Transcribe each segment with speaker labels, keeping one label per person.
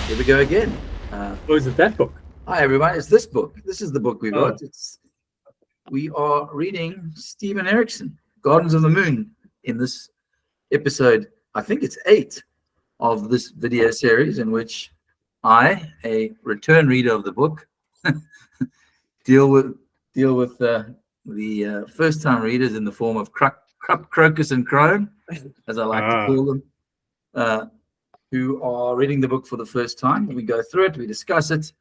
Speaker 1: Here we go again.
Speaker 2: Or is it that book?
Speaker 1: Hi, everyone. It's this book. This is the book we got. We are reading Steven Erikson, Gardens of the Moon, in this episode, I think it's 8 of this video series, in which I, a return reader of the book, deal with the first-time readers in the form of Crocus and Crone, as I like to call them, who are reading the book for the first time. We go through it, we discuss it,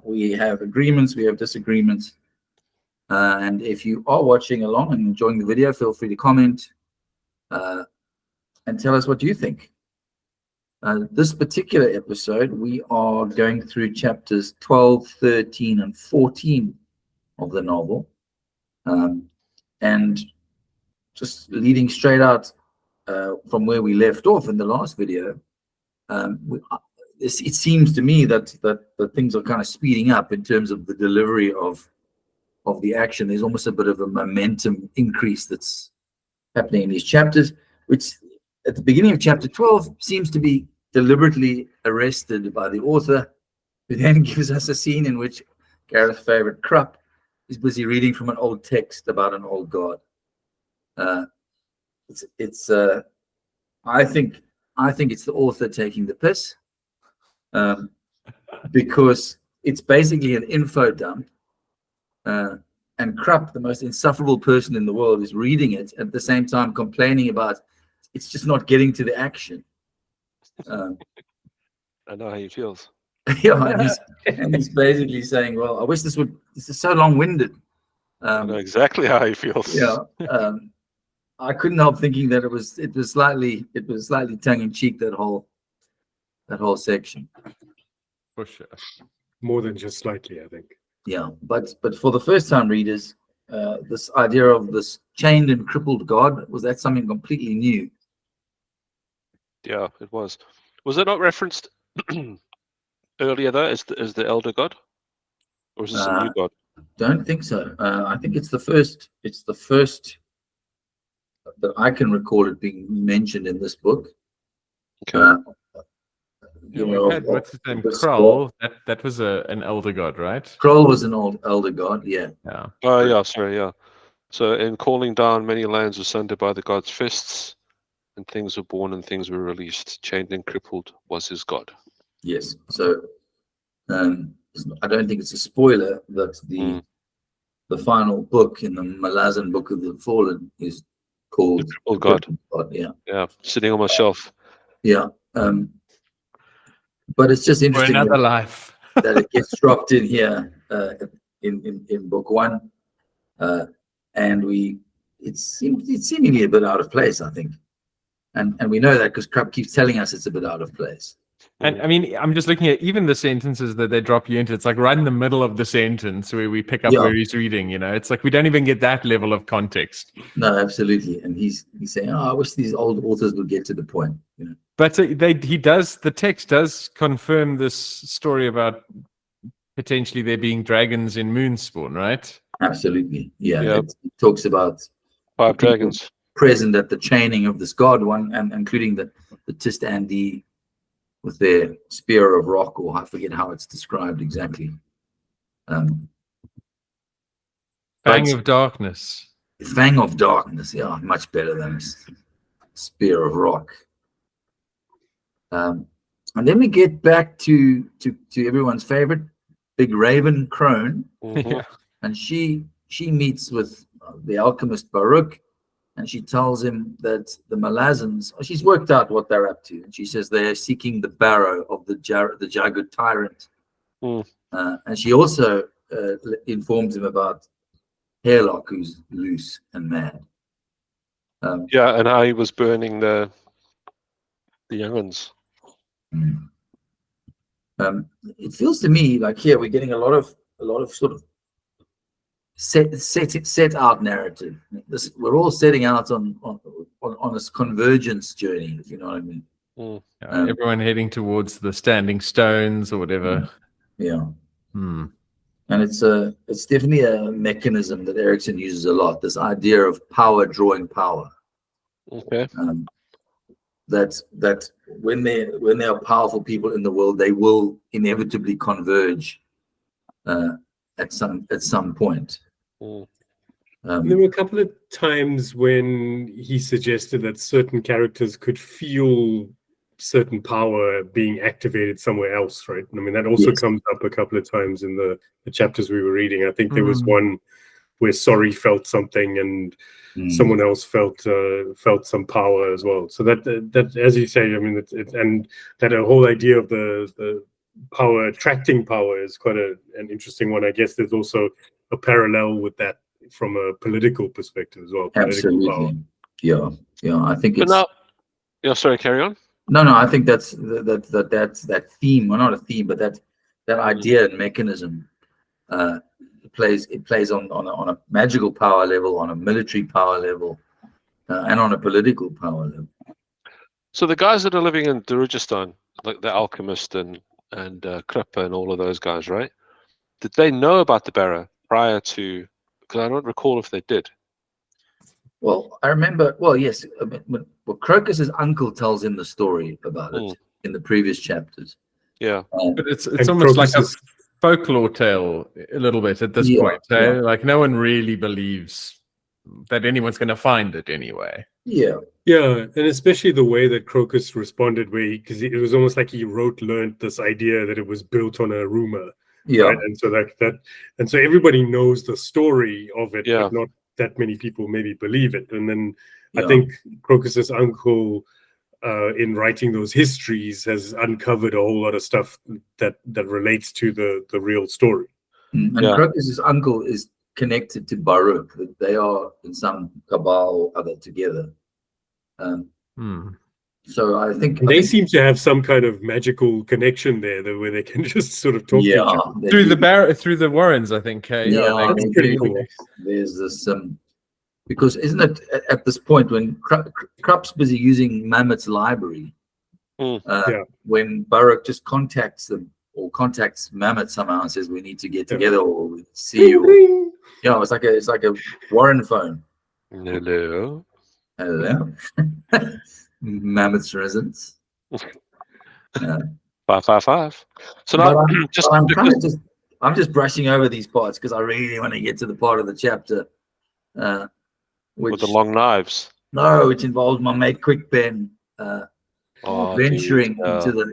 Speaker 1: we have agreements, we have disagreements, and if you are watching along and enjoying the video, feel free to comment and tell us what you think. This particular episode, we are going through chapters 12, 13, and 14 of the novel, and just leading straight out from where we left off in the last video. It seems to me that things are kind of speeding up in terms of the delivery of the action. There's almost a bit of a momentum increase that's happening in these chapters, which at the beginning of chapter 12 seems to be deliberately arrested by the author, who then gives us a scene in which Gareth's favorite Krupp is busy reading from an old text about an old god. I think it's the author taking the piss, because it's basically an info dump, and Krupp, the most insufferable person in the world, is reading it at the same time complaining about it's just not getting to the action.
Speaker 3: I know how he feels.
Speaker 1: Yeah, and he's basically saying, "Well, I wish this is so long-winded."
Speaker 3: I know exactly how he feels.
Speaker 1: Yeah, I couldn't help thinking that it was slightly tongue-in-cheek, that whole section.
Speaker 2: For sure. More than just slightly, I think.
Speaker 1: Yeah, but for the first-time readers, this idea of this chained and crippled god, was that something completely new?
Speaker 3: Yeah, it was. Was it not referenced earlier though as the elder god, or is this a new god?
Speaker 1: Don't think so. I think it's the first. It's the first that I can recall it being mentioned in this book.
Speaker 3: Okay.
Speaker 2: What's his name? Kroll. That was an elder god, right?
Speaker 1: Kroll was an old elder god. Yeah.
Speaker 2: Yeah.
Speaker 3: Oh yeah, sorry, yeah. So in calling down, many lands were sundered by the god's fists, and things were born and things were released. Chained and crippled was his god.
Speaker 1: Yes. So I don't think it's a spoiler that the final book in the Malazan Book of the Fallen is called
Speaker 3: The Crippled God.
Speaker 1: Yeah.
Speaker 3: Yeah, sitting on my shelf.
Speaker 1: Yeah. But it's just interesting
Speaker 2: For another life
Speaker 1: that it gets dropped in here in book 1, and it's seemingly a bit out of place, I think, and we know that because Krupp keeps telling us it's a bit out of place.
Speaker 2: And I mean, I'm just looking at even the sentences that they drop you into. It's like right in the middle of the sentence where we pick up where he's reading. It's like we don't even get that level of context.
Speaker 1: No, absolutely. And he's saying, "Oh, I wish these old authors would get to the point."
Speaker 2: But the text does confirm this story about potentially there being dragons in Moonspawn, right?
Speaker 1: Absolutely. Yeah. It talks about
Speaker 3: 5 dragons
Speaker 1: present at the chaining of this god one, and including the Tist-Andi with their spear of rock, or I forget how it's described exactly.
Speaker 2: Fang of darkness.
Speaker 1: Fang of darkness, yeah, much better than spear of rock. And then we get back to everyone's favorite, Big Raven Crone, and she meets with the alchemist Baruch, and she tells him that the Malazans, she's worked out what they're up to, and she says they're seeking the barrow of the Jagged Tyrant. And she also informs him about Hairlock, who's loose and mad.
Speaker 3: Yeah, and how he was burning the younguns.
Speaker 1: It feels to me like here we're getting a lot of sort of set out narrative. We're all setting out on this convergence journey, if you know what I mean.
Speaker 2: Everyone heading towards the standing stones or whatever.
Speaker 1: Yeah. And it's definitely a mechanism that Erikson uses a lot, this idea of power drawing power.
Speaker 3: Okay.
Speaker 1: that when there are powerful people in the world, they will inevitably converge at some point.
Speaker 3: Mm.
Speaker 4: There were a couple of times when he suggested that certain characters could feel certain power being activated somewhere else, right? I mean, that also comes up a couple of times in the chapters we were reading. I think there was one where Sorry felt something and someone else felt some power as well. So that as you say, I mean, and that whole idea of the power attracting power is quite an interesting one. I guess there's also a parallel with that from a political perspective as well.
Speaker 1: Absolutely, yeah. I think
Speaker 3: But
Speaker 1: it's.
Speaker 3: now, yeah. Sorry, carry on.
Speaker 1: No, I think that's that theme, well, not a theme, but that idea and mechanism. It plays on a magical power level, on a military power level, and on a political power level.
Speaker 3: So the guys that are living in Darugistan, like the Alchemist and Kripa and all of those guys, right? Did they know about the Bara prior to? Because I don't recall if they did.
Speaker 1: Well, I remember. Well, yes. I mean, Crocus's uncle tells him the story about it in the previous chapters.
Speaker 3: Yeah,
Speaker 2: but it's almost like a folklore tale a little bit at this point. Like no one really believes that anyone's going to find it anyway.
Speaker 4: Yeah, and especially the way that Crocus responded, because it was almost like he learned this idea that it was built on a rumor.
Speaker 1: Yeah,
Speaker 4: right? And so and so everybody knows the story of it, but not that many people maybe believe it. And then I think Crocus's uncle, in writing those histories, has uncovered a whole lot of stuff that relates to the real story.
Speaker 1: And Crocus's uncle is connected to Baruch. They are in some cabal or other together. So I think
Speaker 4: they seem to have some kind of magical connection there, where they can just sort of talk to each other.
Speaker 2: through the Warrens, I think.
Speaker 4: That's pretty cool.
Speaker 1: There's this because isn't it at this point when Krupp's busy using Mammoth's library, when Baruch just contacts them or contacts Mammoth somehow and says we need to get together or we see you. Yeah, it's like a Warren phone.
Speaker 3: Hello.
Speaker 1: Mammoth's residence.
Speaker 3: 555. So now,
Speaker 1: I'm just brushing over these parts because I really want to get to the part of the chapter
Speaker 3: with the long knives.
Speaker 1: No, which involves my mate Quickpen venturing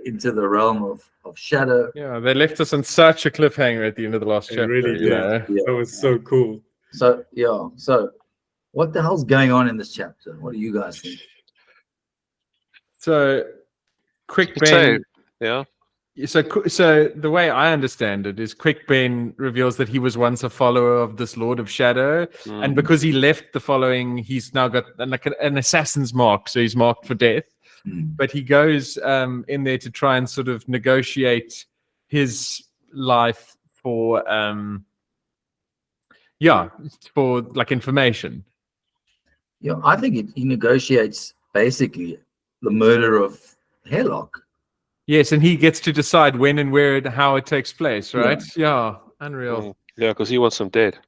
Speaker 1: into the realm of shadow.
Speaker 2: Yeah, they left us on such a cliffhanger at the end of the last chapter.
Speaker 4: Really did. That was so cool.
Speaker 1: So what the hell's going on in this chapter? What do you guys think?
Speaker 2: So, Quickpen.
Speaker 3: Yeah.
Speaker 2: So the way I understand it is Quickpen reveals that he was once a follower of this Lord of Shadow, and because he left the following, he's now got an assassin's mark, so he's marked for death. But he goes in there to try and sort of negotiate his life for like information.
Speaker 1: Yeah, I think he negotiates basically the murder of Hairlock.
Speaker 2: Yes, and he gets to decide when and where and how it takes place, right? Yeah, unreal.
Speaker 3: Yeah, because he wants him dead.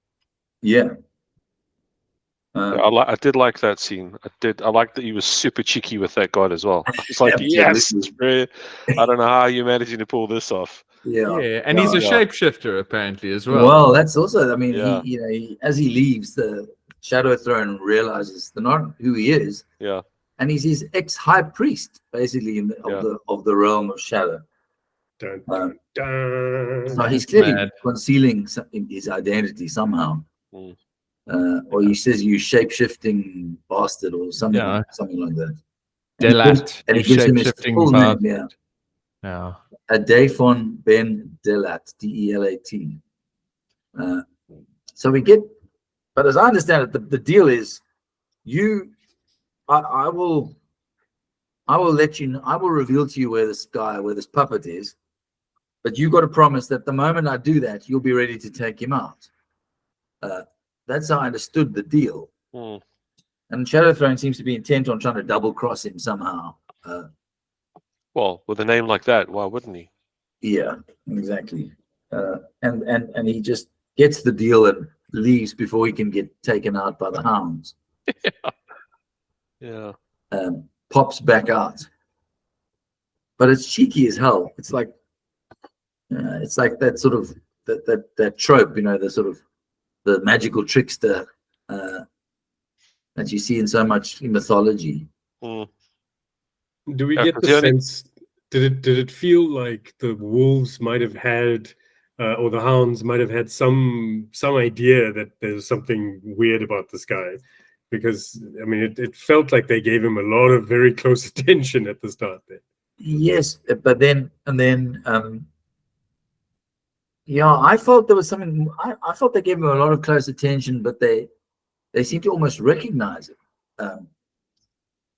Speaker 1: Yeah.
Speaker 3: I did like that scene. I like that he was super cheeky with that god as well. It's like, yes, I don't know how you're managing to pull this off.
Speaker 2: Yeah, and he's a shapeshifter apparently as well.
Speaker 1: Well, that's also, I mean, he as he leaves the Shadow Throne, realizes they're not who he is.
Speaker 3: Yeah.
Speaker 1: And he's his ex-high priest, basically, of the realm of shadow.
Speaker 4: Dun, dun, dun.
Speaker 1: So he's clearly concealing his identity somehow. Or he says, "You shape-shifting bastard," or something like that.
Speaker 2: Delat,
Speaker 1: and he gives him his full name.
Speaker 2: Yeah.
Speaker 1: Adafon Ben Delat, D-E-L-A-T. So we get, but as I understand it, the deal is, I will let you know, I will reveal to you where this puppet is, but you got to promise that the moment I do that, you'll be ready to take him out. That's how I understood the deal. And Shadow Throne seems to be intent on trying to double cross him somehow.
Speaker 3: Well, with a name like that, why wouldn't he?
Speaker 1: Yeah, exactly. And he just gets the deal and leaves before he can get taken out by the hounds.
Speaker 3: Yeah.
Speaker 1: pops back out. But it's cheeky as hell. It's like that sort of that trope, the sort of the magical trickster that you see in so much mythology.
Speaker 3: Mm.
Speaker 4: Do we
Speaker 3: Yeah,
Speaker 4: get
Speaker 3: 'cause
Speaker 4: the
Speaker 3: the only-
Speaker 4: sense? Did it feel like the wolves might have had, or the hounds might have had some idea that there's something weird about this guy? Because I mean, it felt like they gave him a lot of very close attention at the start there.
Speaker 1: Yes, but then yeah, I felt there was something. I felt they gave him a lot of close attention, but they seemed to almost recognize it,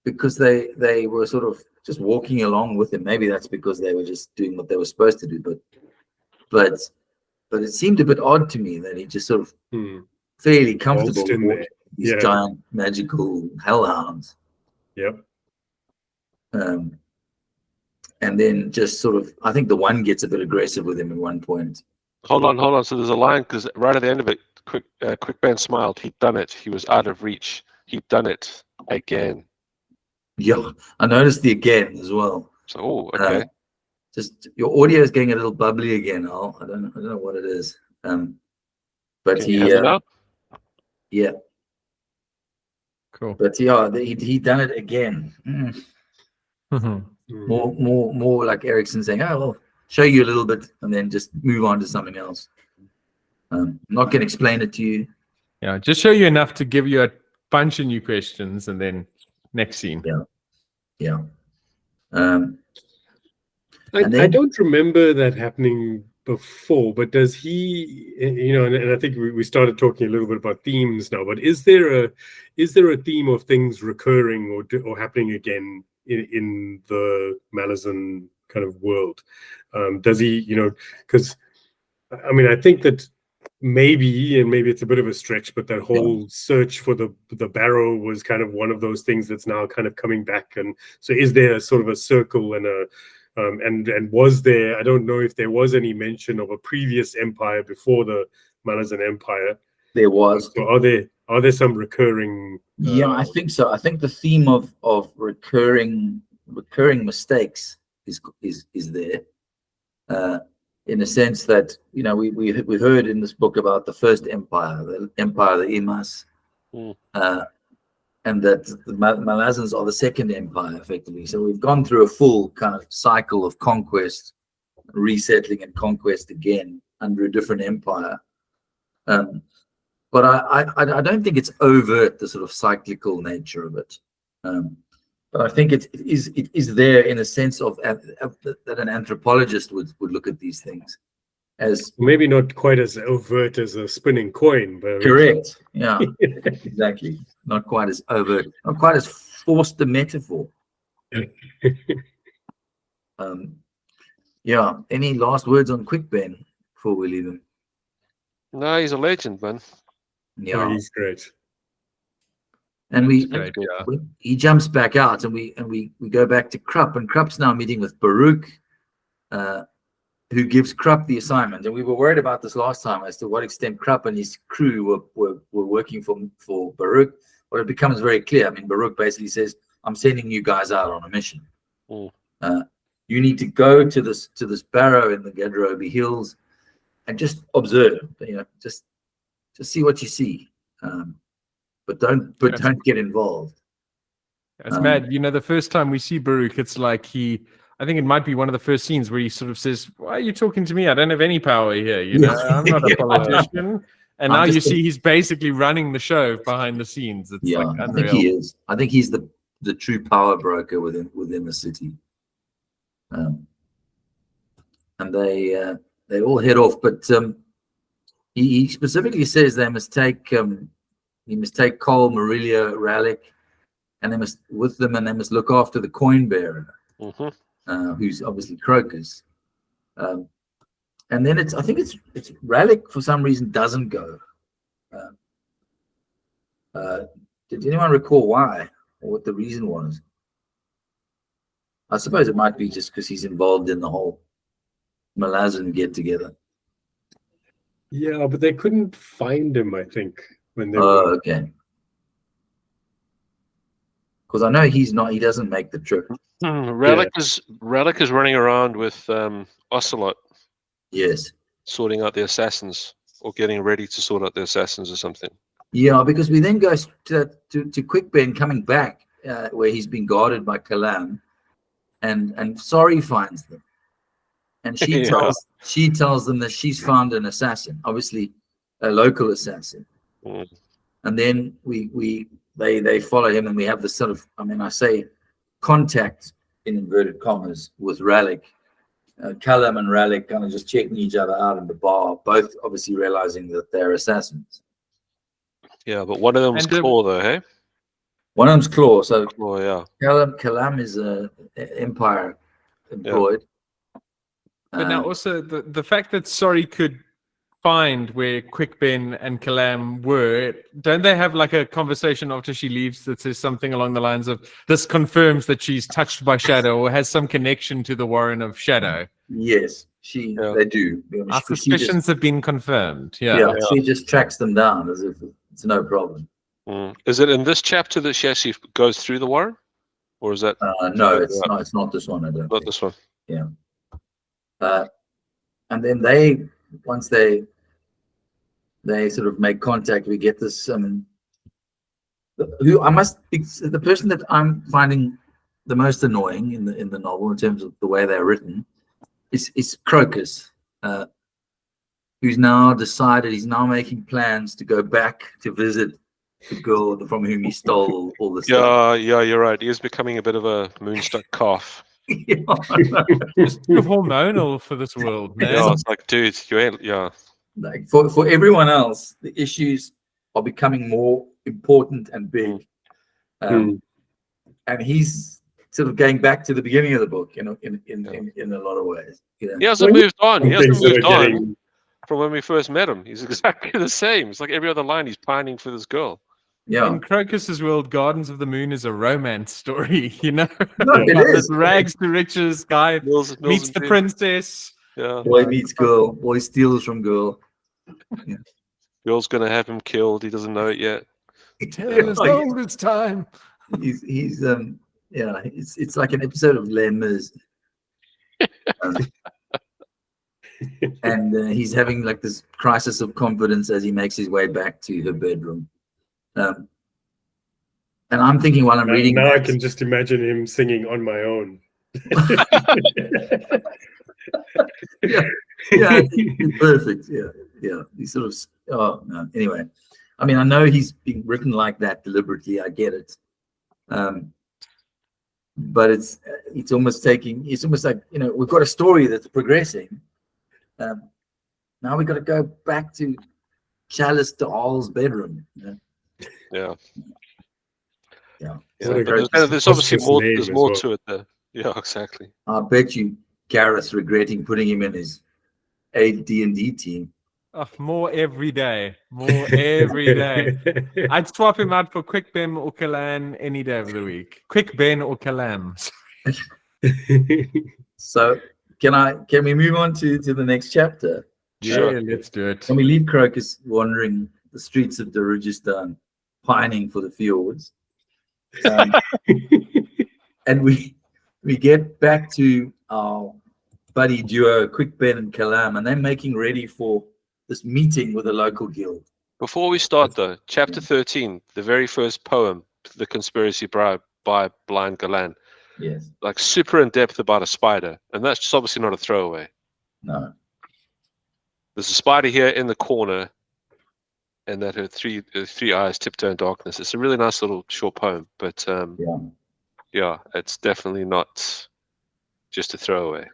Speaker 1: because they were sort of just walking along with him. Maybe that's because they were just doing what they were supposed to do. But it seemed a bit odd to me that he just sort of fairly comfortable
Speaker 4: in
Speaker 1: with
Speaker 4: there.
Speaker 1: these giant magical hellhounds.
Speaker 4: Yep.
Speaker 1: And then just sort of, I think the one gets a bit aggressive with him at one point.
Speaker 3: Hold on. So there's a line, because right at the end of it, Quick Ben smiled. He'd done it. He was out of reach. He'd done it again.
Speaker 1: Yeah, I noticed the again as well.
Speaker 3: So, okay.
Speaker 1: Just your audio is getting a little bubbly again, Al. I don't know what it is. But
Speaker 3: Can you hear me now?
Speaker 1: Yeah.
Speaker 2: Cool.
Speaker 1: But yeah, he done it again. More like Erikson saying, "Oh, well, show you a little bit, and then just move on to something else." I'm not going to explain it to you.
Speaker 2: Yeah, just show you enough to give you a bunch of new questions, and then next scene.
Speaker 1: Yeah.
Speaker 4: I don't remember that happening before, but does he, and I think we started talking a little bit about themes now, but is there a theme of things recurring or happening again in the Malazan kind of world? Does he, because I mean, I think that maybe it's a bit of a stretch, but that whole search for the barrow was kind of one of those things that's now kind of coming back. And so is there sort of a circle and and was there, I don't know if there was any mention of a previous empire before the Malazan Empire.
Speaker 1: There was.
Speaker 4: So are there some recurring?
Speaker 1: Yeah, I think so. I think the theme of recurring mistakes is there, in a sense that we heard in this book about the first empire, the empire of the Imas, and that the Malazans are the second empire, effectively. So we've gone through a full kind of cycle of conquest, resettling, and conquest again under a different empire. But I don't think it's overt, the sort of cyclical nature of it. But I think it is there in a sense of that an anthropologist would look at these things as
Speaker 4: maybe not quite as overt as a spinning coin, but
Speaker 1: correct. Yeah, exactly. Not quite as overt, not quite as forced a metaphor. Yeah. Any last words on Quick Ben before we leave him?
Speaker 3: No, he's a legend, man.
Speaker 1: Yeah,
Speaker 4: he's great.
Speaker 1: And
Speaker 2: Yeah.
Speaker 1: he jumps back out, and we go back to Krupp, and Krupp's now meeting with Baruch, who gives Krupp the assignment. And we were worried about this last time as to what extent Krupp and his crew were working for Baruch. Well, it becomes very clear. I mean, Baruch basically says, "I'm sending you guys out on a mission. You need to go to this barrow in the Gadrobi Hills and just observe. Just see what you see, but don't get involved."
Speaker 2: It's mad. The first time we see Baruch, it's like I think it might be one of the first scenes where he sort of says, "Why are you talking to me? I don't have any power here. I'm not a politician." And now you see he's basically running the show behind the scenes. It's like unreal.
Speaker 1: I think he is. I think he's the true power broker within the city. And they all head off, but he specifically says they must take Cole, Marilia, Ralik, and they must look after the coin bearer, who's obviously Crocus. And then I think it's Ralik for some reason doesn't go. Did anyone recall why or what the reason was? I suppose it might be just because he's involved in the whole Malazan get together.
Speaker 4: Yeah, but they couldn't find him, I think, when they
Speaker 1: okay. because I know he doesn't make the trip.
Speaker 3: Relic is running around with Ocelot,
Speaker 1: Yes.
Speaker 3: sorting out the assassins, or getting ready to sort out the assassins or something.
Speaker 1: Yeah, because we then go to Quick Ben coming back, where he's been guarded by Kalam, and Sorry finds them, and she tells them that she's found an assassin, obviously a local assassin, and then they follow him, and we have this sort of, I say contact in inverted commas with Relic. Callum and Relic kind of just checking each other out in the bar, both obviously realizing that they're assassins.
Speaker 3: Yeah, but one of them's Claw, though, hey?
Speaker 1: One of them's Claw. So
Speaker 3: Claw, yeah.
Speaker 1: Callum is a Empire employed.
Speaker 2: But now also the fact that Sorry could find where Quick Ben and Kalam were, don't they have like a conversation after she leaves that says something along the lines of, this confirms that she's touched by Shadow or has some connection to the Warren of Shadow?
Speaker 1: Yes, they do.
Speaker 2: Our suspicions have been confirmed.
Speaker 1: Yeah, she just tracks them down as if it's no problem.
Speaker 3: Is it in this chapter that she actually goes through the Warren? Or is that...
Speaker 1: no, it's not. It's not this one, I don't think.
Speaker 3: This one.
Speaker 1: Yeah. And then once they sort of make contact, we get this the person that I'm finding the most annoying in the novel in terms of the way they're written is Crocus, who's now decided he's now making plans to go back to visit the girl from whom he stole all the stuff.
Speaker 3: Yeah, you're right. He is becoming a bit of a moonstruck calf.
Speaker 2: It's too hormonal for this world, man.
Speaker 3: Yeah, it's like, dude, you ain't,
Speaker 1: Like for everyone else, the issues are becoming more important and big, and he's sort of going back to the beginning of the book, in a lot of ways.
Speaker 3: He hasn't moved on. He hasn't moved on from when we first met him. He's exactly the same. It's like every other line, he's pining for this girl.
Speaker 1: Yeah.
Speaker 2: In Crocus's world, Gardens of the Moon is a romance story,
Speaker 1: No, it is.
Speaker 2: This rags to riches guy meets the princess.
Speaker 3: Yeah.
Speaker 1: Boy meets girl. Boy steals from girl. Yeah.
Speaker 3: Girl's gonna have him killed. He doesn't know it yet.
Speaker 2: Tell as long as it's time.
Speaker 1: It's like an episode of Les Mis. And he's having like this crisis of confidence as he makes his way back to her bedroom. And I'm thinking while I'm reading
Speaker 4: now, I can just imagine him singing On My Own.
Speaker 1: He's perfect. Yeah. He's sort of. Anyway, I know he's being written like that deliberately. I get it. But it's almost like we've got a story that's progressing. Now we've got to go back to Chalice de All's bedroom.
Speaker 3: Yeah.
Speaker 4: There's
Speaker 3: obviously more. There's more to it there. Yeah, exactly.
Speaker 1: I bet you Gareth's regretting putting him in his D&D team.
Speaker 2: Oh, more every day. More every day. I'd swap him out for Quick Ben or Kalam any day of the week. Quick Ben or Kalam.
Speaker 1: So can we move on to the next chapter?
Speaker 2: Yeah, let's do it.
Speaker 1: Can we leave Crocus wandering the streets of Darujistan, pining for the fjords? And we get back to our buddy duo, Quick Ben and Kalam, and they're making ready for this meeting with a local guild.
Speaker 3: Before we start, though, chapter 13, the very first poem, The Conspiracy by Blind Galan.
Speaker 1: Yes.
Speaker 3: Like super in depth about a spider, and that's just obviously not a throwaway.
Speaker 1: No.
Speaker 3: There's a spider here in the corner, and that her three eyes tiptoe in darkness. It's a really nice little short poem, but yeah, it's definitely not just a throwaway.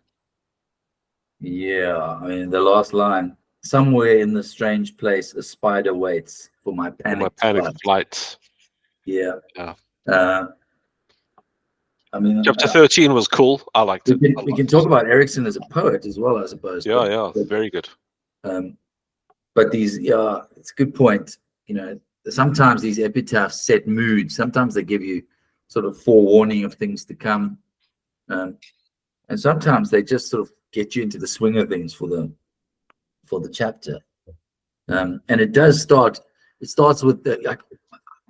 Speaker 1: Yeah, the last line: somewhere in the strange place, a spider waits for my panic
Speaker 3: flight.
Speaker 1: Yeah.
Speaker 3: Chapter 13 was cool. I liked it.
Speaker 1: We can talk about Erikson as a poet as well, I suppose.
Speaker 3: Yeah, very good.
Speaker 1: But it's a good point. Sometimes these epitaphs set moods. Sometimes they give you sort of forewarning of things to come, and sometimes they just sort of get you into the swing of things for the chapter. And it does start. It starts with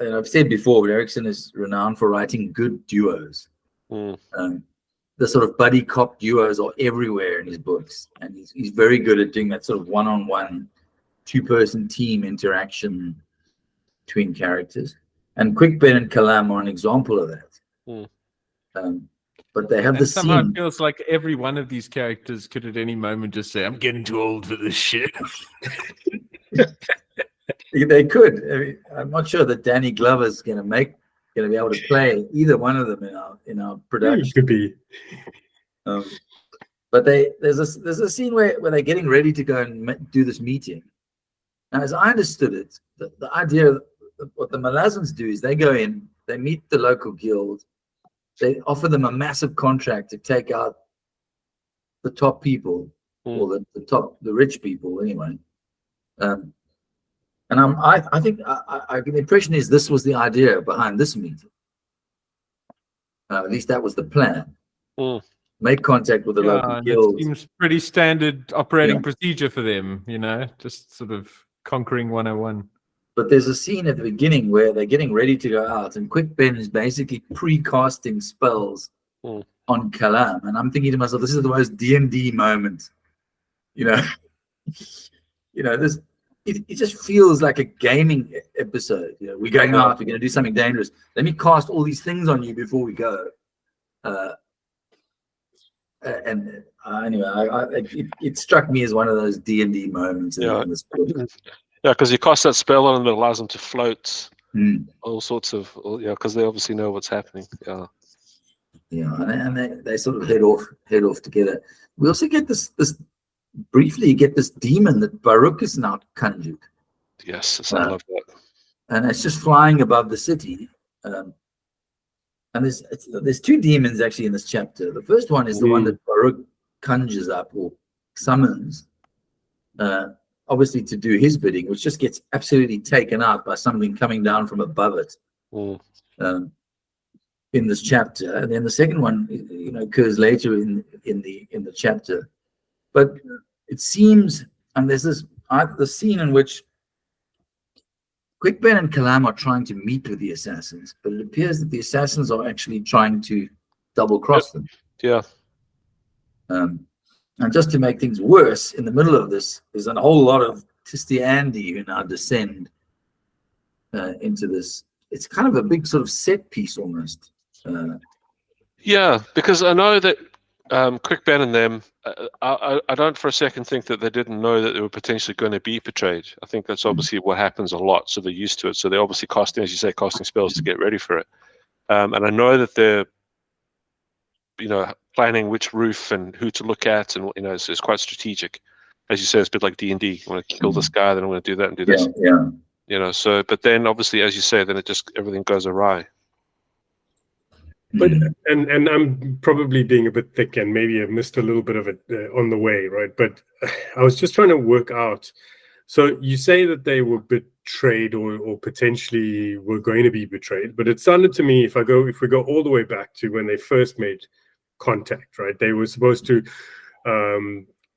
Speaker 1: and I've said before, but Erikson is renowned for writing good duos. The sort of buddy cop duos are everywhere in his books, and he's very good at doing that sort of one-on-one, two-person team interaction between characters. And Quick Ben and Kalam are an example of that. But they have
Speaker 2: And
Speaker 1: the
Speaker 2: somehow
Speaker 1: scene.
Speaker 2: it feels like every one of these characters could at any moment just say, "I'm getting too old for this shit."
Speaker 1: They could. I mean, I'm not sure that Danny Glover's going to be able to play either one of them in our production.
Speaker 4: Could be.
Speaker 1: But there's a scene where they're getting ready to go and do this meeting. Now, as I understood it, the idea of what the Malazans do is they go in, they meet the local guild, they offer them a massive contract to take out the top people, or the rich people anyway. And I think the impression is this was the idea behind this meeting. At least that was the plan. Make contact with the local guild.
Speaker 2: It seems pretty standard operating procedure for them, just sort of conquering 101.
Speaker 1: But there's a scene at the beginning where they're getting ready to go out, and Quick Ben is basically pre-casting spells on Kalam, and I'm thinking to myself, this is the most D&D moment. This. It just feels like a gaming episode. We're going out, we're going to do something dangerous. Let me cast all these things on you before we go. Anyway, it struck me as one of those D&D moments in this book.
Speaker 3: Yeah, because you cast that spell on them, it allows them to float. All sorts of, because they obviously know what's happening.
Speaker 1: And they sort of head off together. We also get this briefly. You get this demon that Baruch is now conjured.
Speaker 3: Yes, I love that.
Speaker 1: And it's just flying above the city. And there's two demons actually in this chapter. The first one is the one that Baruch conjures up or summons, obviously to do his bidding, which just gets absolutely taken out by something coming down from above it in this chapter. And then the second one, occurs later in the chapter. But it seems, and there's the scene in which Quick Ben and Kalam are trying to meet with the assassins, but it appears that the assassins are actually trying to double cross them.
Speaker 3: Yeah.
Speaker 1: And just to make things worse, in the middle of this, there's a whole lot of Tisti Andy who now descend into this. It's kind of a big sort of set piece almost.
Speaker 3: Yeah, because I know that Quick Ben and them, I don't for a second think that they didn't know that they were potentially going to be betrayed. I think that's obviously what happens a lot, so they're used to it. So they're obviously casting spells to get ready for it. And I know that they're, planning which roof and who to look at, and so it's quite strategic. As you say, it's a bit like D&D. I want to kill this guy, then I'm going to do that and do this.
Speaker 1: Yeah.
Speaker 3: So, but then obviously, as you say, then everything goes awry.
Speaker 4: But and I'm probably being a bit thick, and maybe I've missed a little bit of it on the way, right? But I was just trying to work out. So you say that they were betrayed, or potentially were going to be betrayed, but it sounded to me, if we go all the way back to when they first made contact, right? They were supposed to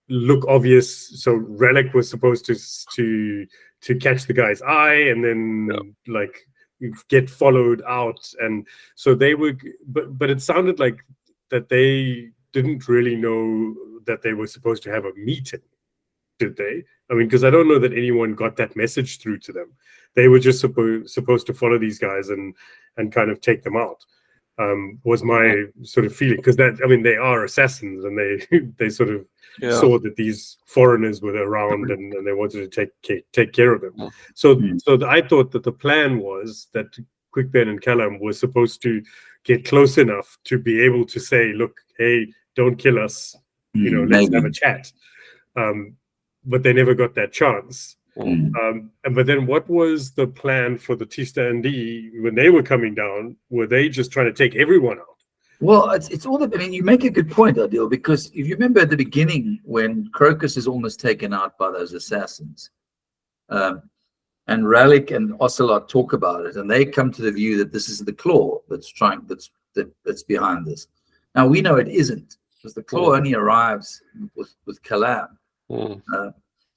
Speaker 4: look obvious. So Relic was supposed to catch the guy's eye, and then get followed out, and so they were, but it sounded like that they didn't really know that they were supposed to have a meeting, did they? I mean, because I don't know that anyone got that message through to them. They were just supposed to follow these guys and kind of take them out. Was my sort of feeling, because they are assassins, and they sort of saw that these foreigners were around, and they wanted to take care of them. So I thought that the plan was that Quick Ben and Kalam were supposed to get close enough to be able to say, "Look, hey, don't kill us. Let's have a chat." But they never got that chance. But then what was the plan for the Tisti Andy when they were coming down? Were they just trying to take everyone out?
Speaker 1: Well, it's all you make a good point, Adil, because if you remember at the beginning when Crocus is almost taken out by those assassins, and Relic and Ocelot talk about it, and they come to the view that this is the Claw that's behind this. Now we know it isn't, because the Claw only arrives with Kalam.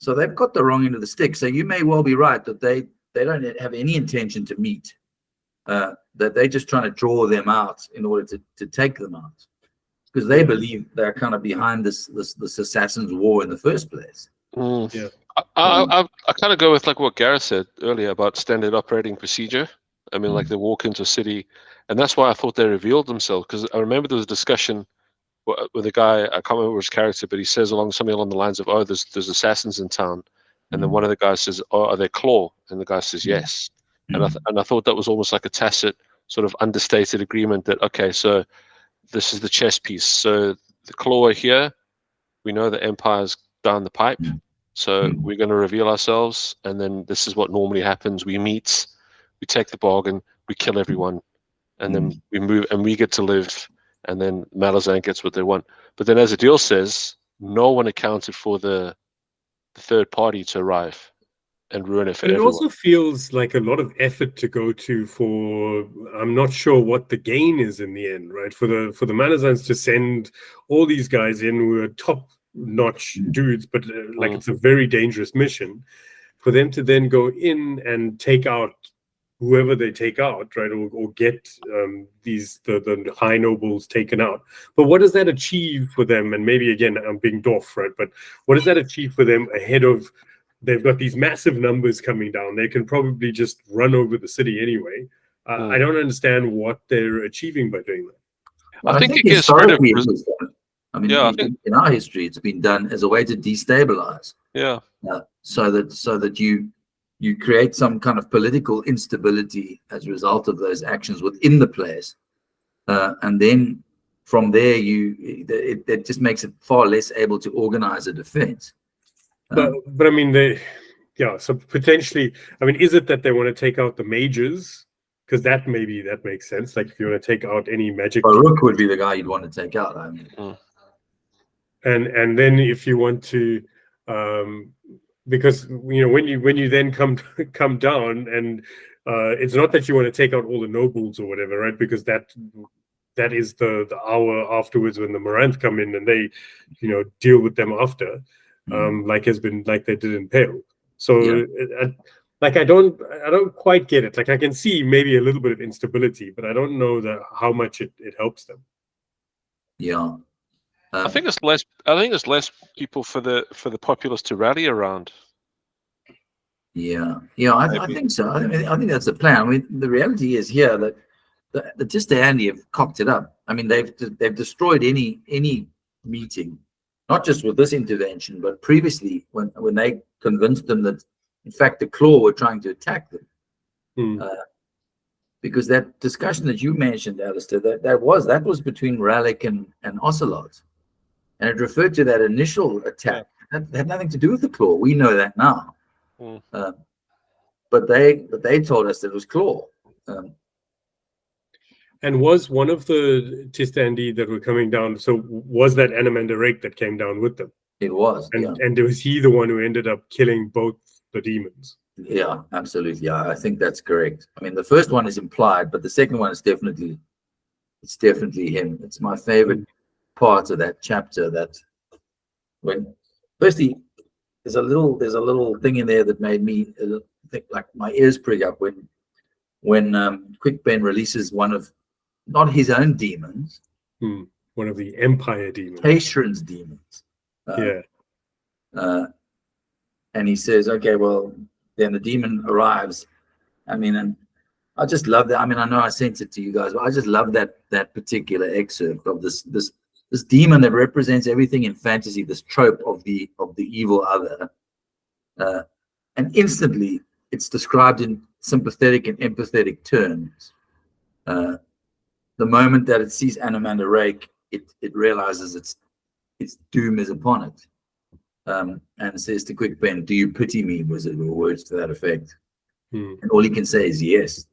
Speaker 1: So they've got the wrong end of the stick. So you may well be right that they don't have any intention to meet. that they're just trying to draw them out in order to take them out, because they believe they're kind of behind this assassin's war in the first place.
Speaker 4: Yeah.
Speaker 3: I kind of go with like what Gareth said earlier about standard operating procedure. I mean, like they walk into a city, and that's why I thought they revealed themselves, because I remember there was a discussion with a guy, I can't remember his character, but he says something along the lines of, "Oh, there's assassins in town," and then one of the guys says, "Oh, are they Claw?" And the guy says, "Yes." And I thought that was almost like a tacit, sort of understated agreement that, okay, so this is the chess piece. So the Claw are here. We know the Empire's down the pipe. So we're going to reveal ourselves, and then this is what normally happens. We meet, we take the bargain, we kill everyone, and then we move, and we get to live, and then Malazan gets what they want. But then, as Adil says, no one accounted for the third party to arrive and ruin it for everyone.
Speaker 4: It also feels like a lot of effort to go to for, I'm not sure what the gain is in the end, right? For the Malazans to send all these guys in who are top-notch dudes, but like it's a very dangerous mission, for them to then go in and take out whoever they take out, right, or get the high nobles taken out. But what does that achieve for them? And maybe again, I'm being doff, right? But what does that achieve for them ahead of? They've got these massive numbers coming down. They can probably just run over the city anyway. I don't understand what they're achieving by doing that.
Speaker 1: Well,
Speaker 3: I think it gets rid of.
Speaker 1: I mean, in our history, it's been done as a way to destabilize.
Speaker 3: Yeah.
Speaker 1: So that you create some kind of political instability as a result of those actions within the place, and then from there, it just makes it far less able to organize a defense.
Speaker 4: But I mean, so potentially, I mean, is it that they want to take out the mages? Because that makes sense. Like if you want to take out any magic,
Speaker 1: Baruch would be the guy you'd want to take out. I mean,
Speaker 4: and then if you want to, because when you then come down, and it's not that you want to take out all the nobles or whatever, right? Because that is the hour afterwards when the Moranth come in and they deal with them after. Like they did in Pale. So I don't quite get it. Like I can see maybe a little bit of instability, but I don't know how much it helps them.
Speaker 1: Yeah.
Speaker 3: I think it's less people for the populace to rally around.
Speaker 1: Yeah, I think so. I think that's the plan. I mean, the reality is here that the Tistandi have cocked it up. I mean, they've destroyed any meeting, not just with this intervention, but previously when they convinced them that, in fact, the Claw were trying to attack them. Because that discussion that you mentioned, Alistair, that was between Rallick and Ocelot. And it referred to that initial attack. That had nothing to do with the Claw. We know that now. But they told us that it was Claw.
Speaker 4: And was one of the Tistandi that were coming down, so was that Anamander Rake that came down with them?
Speaker 1: It was,
Speaker 4: and was he the one who ended up killing both the demons?
Speaker 1: Yeah, absolutely. Yeah, I think that's correct. I mean, the first one is implied, but the second one is definitely him. It's my favorite part of that chapter. That firstly, there's a little thing in there that made me think, like my ears prick up when Quick Ben releases one of not his own demons,
Speaker 4: one of the Empire demons,
Speaker 1: Patron's demons. And he says, okay, well, then the demon arrives. I mean, and I just love that. I mean, I know I sent it to you guys, but I just love that particular excerpt of this demon that represents everything in fantasy, this trope of the evil other. And instantly it's described in sympathetic and empathetic terms. The moment that it sees Anamander Rake, it realizes its doom is upon it. And says to Quick Ben, "Do you pity me?" Was it, or words to that effect? And all he can say is yes.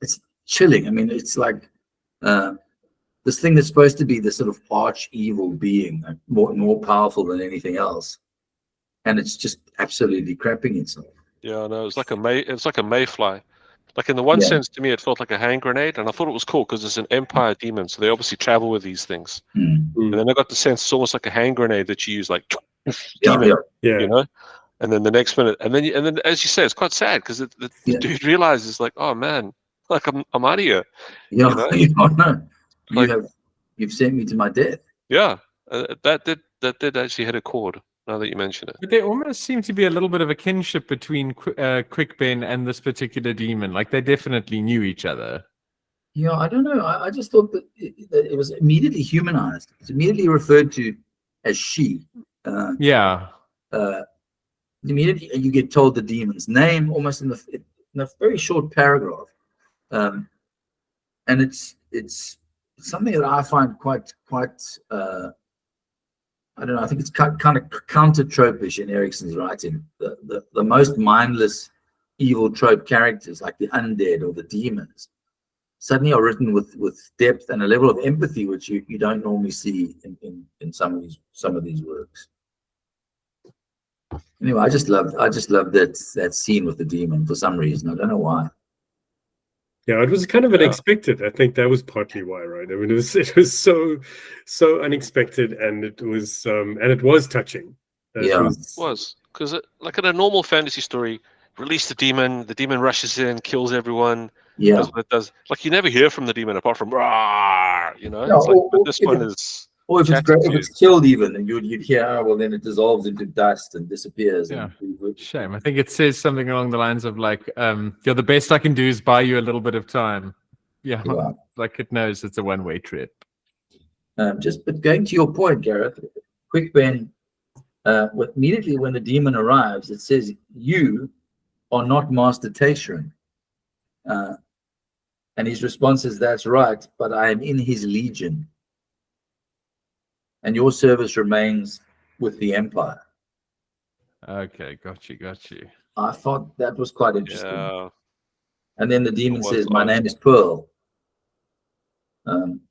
Speaker 1: It's chilling. I mean, it's like this thing that's supposed to be the sort of arch evil being, like more powerful than anything else, and it's just absolutely crapping itself.
Speaker 3: Yeah, no, it's like a mayfly. Like in the one sense, to me, it felt like a hand grenade, and I thought it was cool because it's an Empire demon, so they obviously travel with these things. And then I got the sense it's almost like a hand grenade that you use, like demon, you know. And then the next minute, and then as you say, it's quite sad because the dude realizes like, oh man, like I'm out of here.
Speaker 1: Yeah,
Speaker 3: You know?
Speaker 1: No, you've sent me to my death.
Speaker 3: Yeah, that did actually hit a chord. Now that you mention it,
Speaker 2: But there almost seemed to be a little bit of a kinship between Quick Ben and this particular demon. Like they definitely knew each other.
Speaker 1: Yeah, I don't know. I just thought that it was immediately humanized. It's immediately referred to as she.
Speaker 2: Yeah.
Speaker 1: Immediately you get told the demon's name almost in a very short paragraph, and it's something that I find quite I don't know. I think it's kind of counter-tropish in Erikson's writing. The most mindless evil trope characters like the undead or the demons suddenly are written with depth and a level of empathy which you don't normally see in some of these works. Anyway, I just love that scene with the demon for some reason. I don't know why.
Speaker 4: Yeah, it was kind of unexpected. I think that was partly why, right? I mean, it was so unexpected, and it was touching.
Speaker 1: It
Speaker 3: was because like in a normal fantasy story, release the demon rushes in, kills everyone.
Speaker 1: Yeah,
Speaker 3: does what it does. Like you never hear from the demon apart from "Rawr," you know.
Speaker 1: No,
Speaker 3: it's like, but this one is.
Speaker 1: Or if it's killed, even you'd hear, well, then it dissolves into dust and disappears.
Speaker 2: Yeah.
Speaker 1: And
Speaker 2: Shame. I think it says something along the lines of like, "You're the best I can do is buy you a little bit of time." Yeah, like it knows it's a one-way trip.
Speaker 1: But going to your point, Gareth, Quick Ben, immediately when the demon arrives, it says, "You are not Master Tayshrin." And his response is, "That's right, but I am in his legion. And your service remains with the Empire."
Speaker 2: Okay, got you.
Speaker 1: I thought that was quite interesting.
Speaker 3: Yeah.
Speaker 1: And then the demon says, "My name is Pearl." And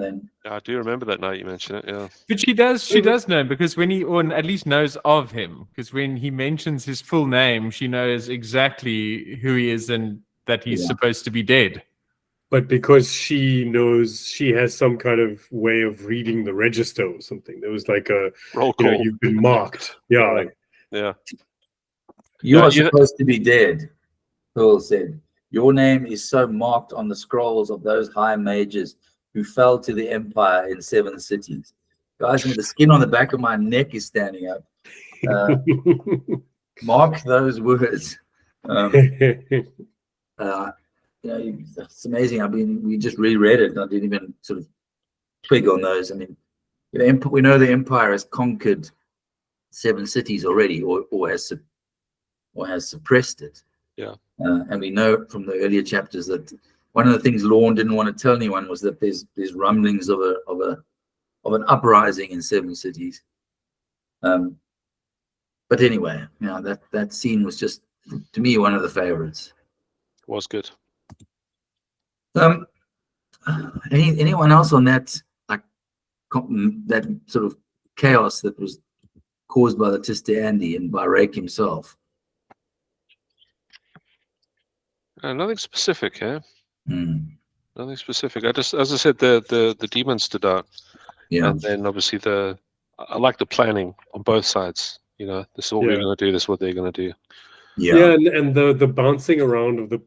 Speaker 1: then
Speaker 3: I do remember that night you mentioned it. Yeah,
Speaker 2: but she does know, because when or at least knows of him, because when he mentions his full name, she knows exactly who he is and that he's supposed to be dead.
Speaker 4: But because she knows, she has some kind of way of reading the register or something. There was like a
Speaker 3: roll call.
Speaker 4: You've been marked. Yeah.
Speaker 3: Right. Yeah.
Speaker 1: You are supposed to be dead, Pearl said. Your name is so marked on the scrolls of those high mages who fell to the Empire in 7 cities. Guys, the skin on the back of my neck is standing up. Mark those words. It's amazing. We just reread it, and I didn't even sort of twig on those. I mean, we know the Empire has conquered 7 cities already, or has suppressed it.
Speaker 3: Yeah.
Speaker 1: And we know from the earlier chapters that one of the things Lorne didn't want to tell anyone was that there's rumblings of an uprising in 7 cities. But anyway, that scene was just, to me, one of the favorites.
Speaker 3: Was good.
Speaker 1: Anyone else on that, like that sort of chaos that was caused by the Tiste Andy and by Rake himself?
Speaker 3: Nothing specific, eh? Nothing specific. As I said, the demons stood out.
Speaker 1: Yeah.
Speaker 3: And then obviously I like the planning on both sides. This is what we're going to do. This is what they're going to do.
Speaker 4: Yeah, and the bouncing around of the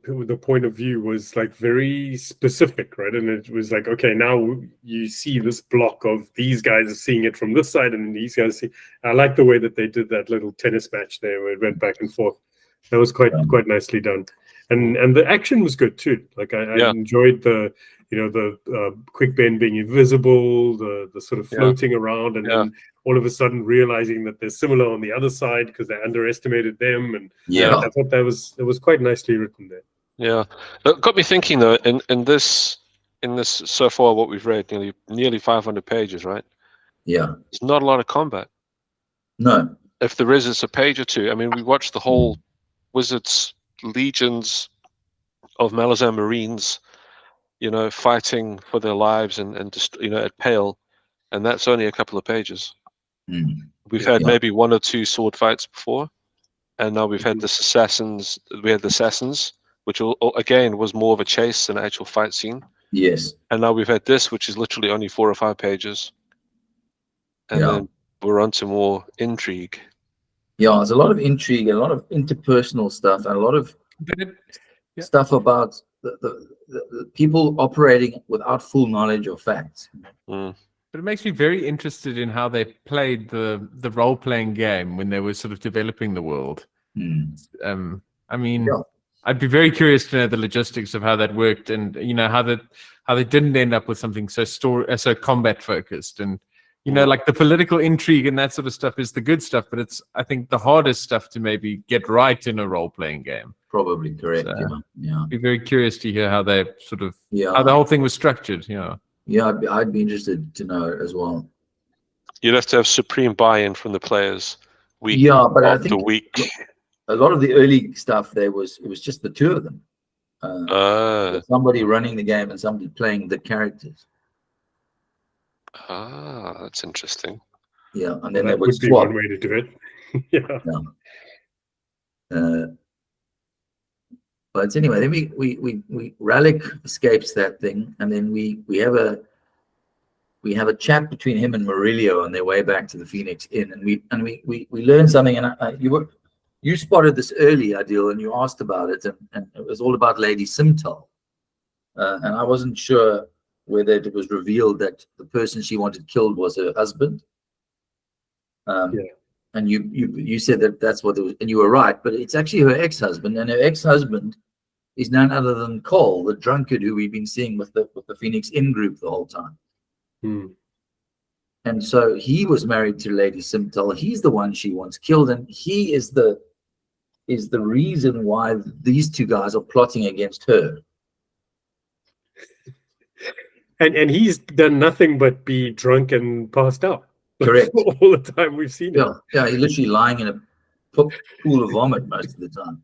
Speaker 4: point of view was like very specific, right? And it was like, okay, now you see this block of these guys are seeing it from this side, and these guys see. I like the way that they did that little tennis match there, where it went back and forth. That was quite nicely done, and the action was good too. Like I enjoyed the Quick Ben being invisible, the sort of floating around, and then all of a sudden realizing that they're similar on the other side because they underestimated them. And I thought it was quite nicely written there.
Speaker 3: Yeah, it got me thinking though. In this so far, what we've read, nearly 500 pages, right?
Speaker 1: Yeah,
Speaker 3: there's not a lot of combat.
Speaker 1: No.
Speaker 3: If there is, it's a page or two. I mean, we watched the whole Wizards legions of Malazan Marines, fighting for their lives and just, at Pale, and that's only a couple of pages. We've had maybe 1 or 2 sword fights before, and now we've had this assassins. We had the assassins, which again was more of a chase than an actual fight scene.
Speaker 1: Yes.
Speaker 3: And now we've had this, which is literally only 4 or 5 pages, and then we're on to more intrigue.
Speaker 1: Yeah, there's a lot of intrigue, a lot of interpersonal stuff, and a lot of
Speaker 2: Yeah.
Speaker 1: stuff about the people operating without full knowledge of facts.
Speaker 3: Mm.
Speaker 2: But it makes me very interested in how they played the role-playing game when they were sort of developing the world.
Speaker 1: Hmm.
Speaker 2: I mean,
Speaker 1: Yeah.
Speaker 2: I'd be very curious to know the logistics of how that worked, and how they didn't end up with something so combat focused, and like the political intrigue and that sort of stuff is the good stuff, but it's, I think, the hardest stuff to maybe get right in a role-playing game.
Speaker 1: Probably correct.
Speaker 2: So,
Speaker 1: yeah.
Speaker 2: I'd be very curious to hear how they sort of
Speaker 1: Yeah.
Speaker 2: how the whole thing was structured. Yeah.
Speaker 1: Yeah, I'd be interested to know as well.
Speaker 3: You'd have to have supreme buy-in from the players week
Speaker 1: Yeah, but I
Speaker 3: after
Speaker 1: think
Speaker 3: week.
Speaker 1: a lot of the early stuff it was just the two of them. Somebody running the game and somebody playing the characters.
Speaker 3: That's interesting.
Speaker 1: Yeah, and then
Speaker 4: that
Speaker 1: they would
Speaker 4: be
Speaker 1: swap.
Speaker 4: one way to do it. Yeah.
Speaker 1: But anyway, then we Rallick escapes that thing, and then we have a chat between him and Murillo on their way back to the Phoenix Inn, and we learned something. And you spotted this early, Adil, and you asked about it, and it was all about Lady Simtal, and I wasn't sure whether it was revealed that the person she wanted killed was her husband. And you said that's what it was, and you were right, but it's actually her ex-husband, and her ex-husband is none other than Cole, the drunkard who we've been seeing with the Phoenix Inn group the whole time. And so he was married to Lady Simtal. He's the one she wants killed, and he is the reason why these two guys are plotting against her.
Speaker 4: And he's done nothing but be drunk and passed out.
Speaker 1: Correct.
Speaker 4: All the time we've seen him.
Speaker 1: Yeah, he's literally lying in a pool of vomit most of the time.